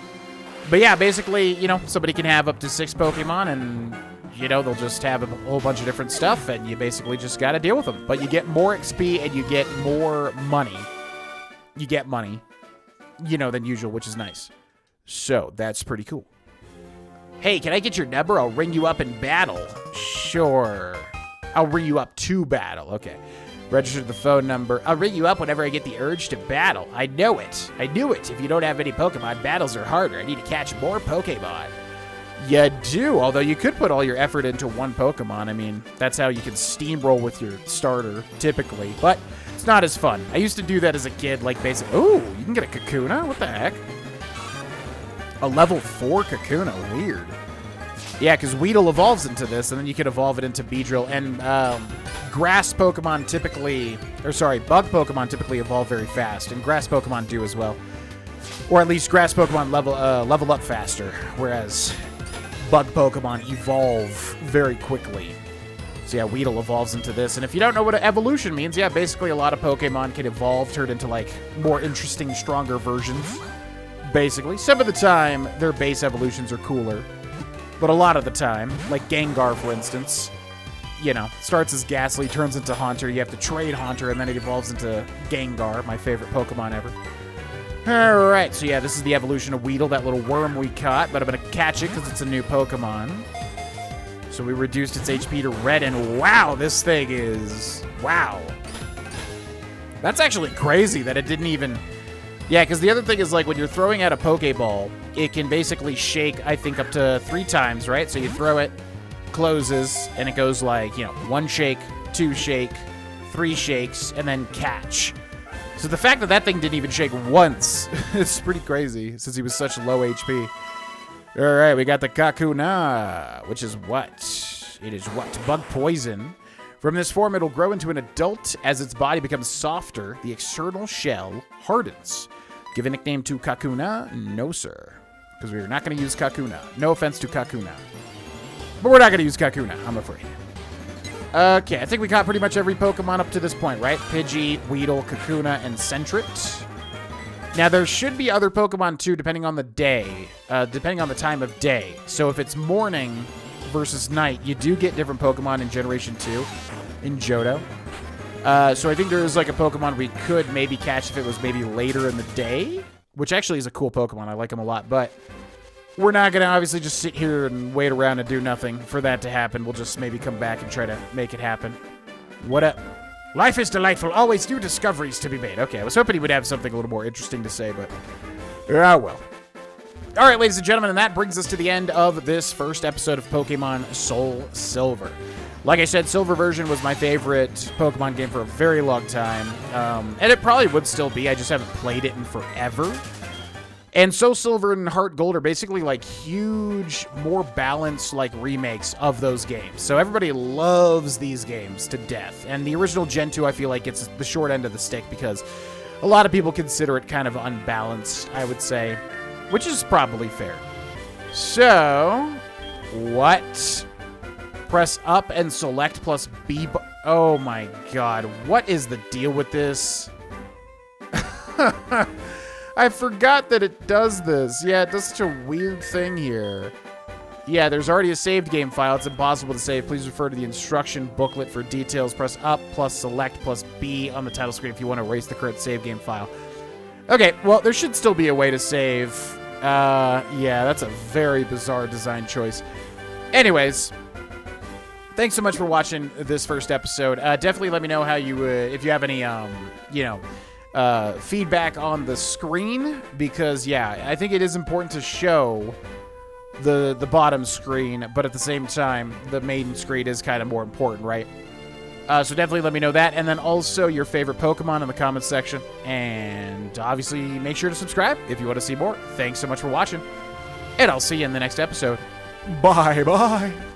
But yeah, basically, somebody can have up to 6 Pokemon, and, they'll just have a whole bunch of different stuff, and you basically just gotta deal with them. But you get more XP, and you get more money. You get money, than usual, which is nice. So, that's pretty cool. Hey, can I get your number? I'll ring you up in battle. Sure. I'll ring you up to battle. Okay. Register the phone number. I'll ring you up whenever I get the urge to battle. I know it. I knew it. If you don't have any Pokemon, battles are harder. I need to catch more Pokemon. You do, although you could put all your effort into one Pokemon. I mean, that's how you can steamroll with your starter, typically. But it's not as fun. I used to do that as a kid, basically. Ooh, you can get a Kakuna? What the heck? A level 4 Kakuna. Weird. Yeah, because Weedle evolves into this, and then you could evolve it into Beedrill. And grass Pokemon typically, bug Pokemon typically evolve very fast, and grass Pokemon do as well. Or at least grass Pokemon level up faster, whereas bug Pokemon evolve very quickly. So yeah, Weedle evolves into this. And if you don't know what evolution means, yeah, basically a lot of Pokemon can evolve, turn into, like, more interesting, stronger versions. Basically. Some of the time, their base evolutions are cooler. But a lot of the time, like Gengar, for instance, you know, starts as Ghastly, turns into Haunter. You have to trade Haunter, and then it evolves into Gengar, my favorite Pokemon ever. Alright, so yeah, this is the evolution of Weedle, that little worm we caught, but I'm going to catch it because it's a new Pokemon. So we reduced its HP to red, and wow, this thing is... Wow. That's actually crazy that it didn't even... Yeah, because the other thing is, like, when you're throwing out a Pokeball, it can basically shake, I think, up to 3 times, right? So you throw it, closes, and it goes like, you know, 1 shake, 2 shake, 3 shakes, and then catch. So the fact that that thing didn't even shake once is pretty crazy, since he was such low HP. All right, we got the Kakuna, which is what? It is what? Bug poison. From this form, it'll grow into an adult. As its body becomes softer, the external shell hardens. Give a nickname to Kakuna? No, sir. Because we're not going to use Kakuna. No offense to Kakuna. But we're not going to use Kakuna, I'm afraid. Okay, I think we caught pretty much every Pokemon up to this point, right? Pidgey, Weedle, Kakuna, and Sentret. Now, there should be other Pokemon, too, depending on the day, depending on the time of day. So if it's morning versus night, you do get different Pokemon in Generation 2 in Johto. So I think there is, like, a Pokemon we could maybe catch if it was maybe later in the day, which actually is a cool Pokemon. I like him a lot, but we're not going to obviously just sit here and wait around and do nothing for that to happen. We'll just maybe come back and try to make it happen. What up? Life is delightful. Always new discoveries to be made. Okay, I was hoping he would have something a little more interesting to say, but... Ah, well. All right, ladies and gentlemen, and that brings us to the end of this first episode of Pokemon SoulSilver. Like I said, Silver version was my favorite Pokemon game for a very long time, and it probably would still be. I just haven't played it in forever. And SoulSilver and Heart Gold are basically like huge, more balanced like remakes of those games. So everybody loves these games to death. And the original Gen 2, I feel like gets the short end of the stick because a lot of people consider it kind of unbalanced, I would say, which is probably fair. So, what? Press up and select plus B. Oh my god, what is the deal with this? I forgot that it does this. Yeah, it does such a weird thing here. Yeah, there's already a saved game file. It's impossible to save. Please refer to the instruction booklet for details. Press up plus select plus B on the title screen if you want to erase the current save game file. Okay, well, there should still be a way to save. Yeah, that's a very bizarre design choice. Anyways, thanks so much for watching this first episode. Definitely let me know how you, if you have any, feedback on the screen, because yeah, I think it is important to show the bottom screen, but at the same time, the main screen is kind of more important, right? So definitely let me know that, and then also your favorite Pokemon in the comments section, and obviously make sure to subscribe if you want to see more. Thanks so much for watching, and I'll see you in the next episode. Bye-bye.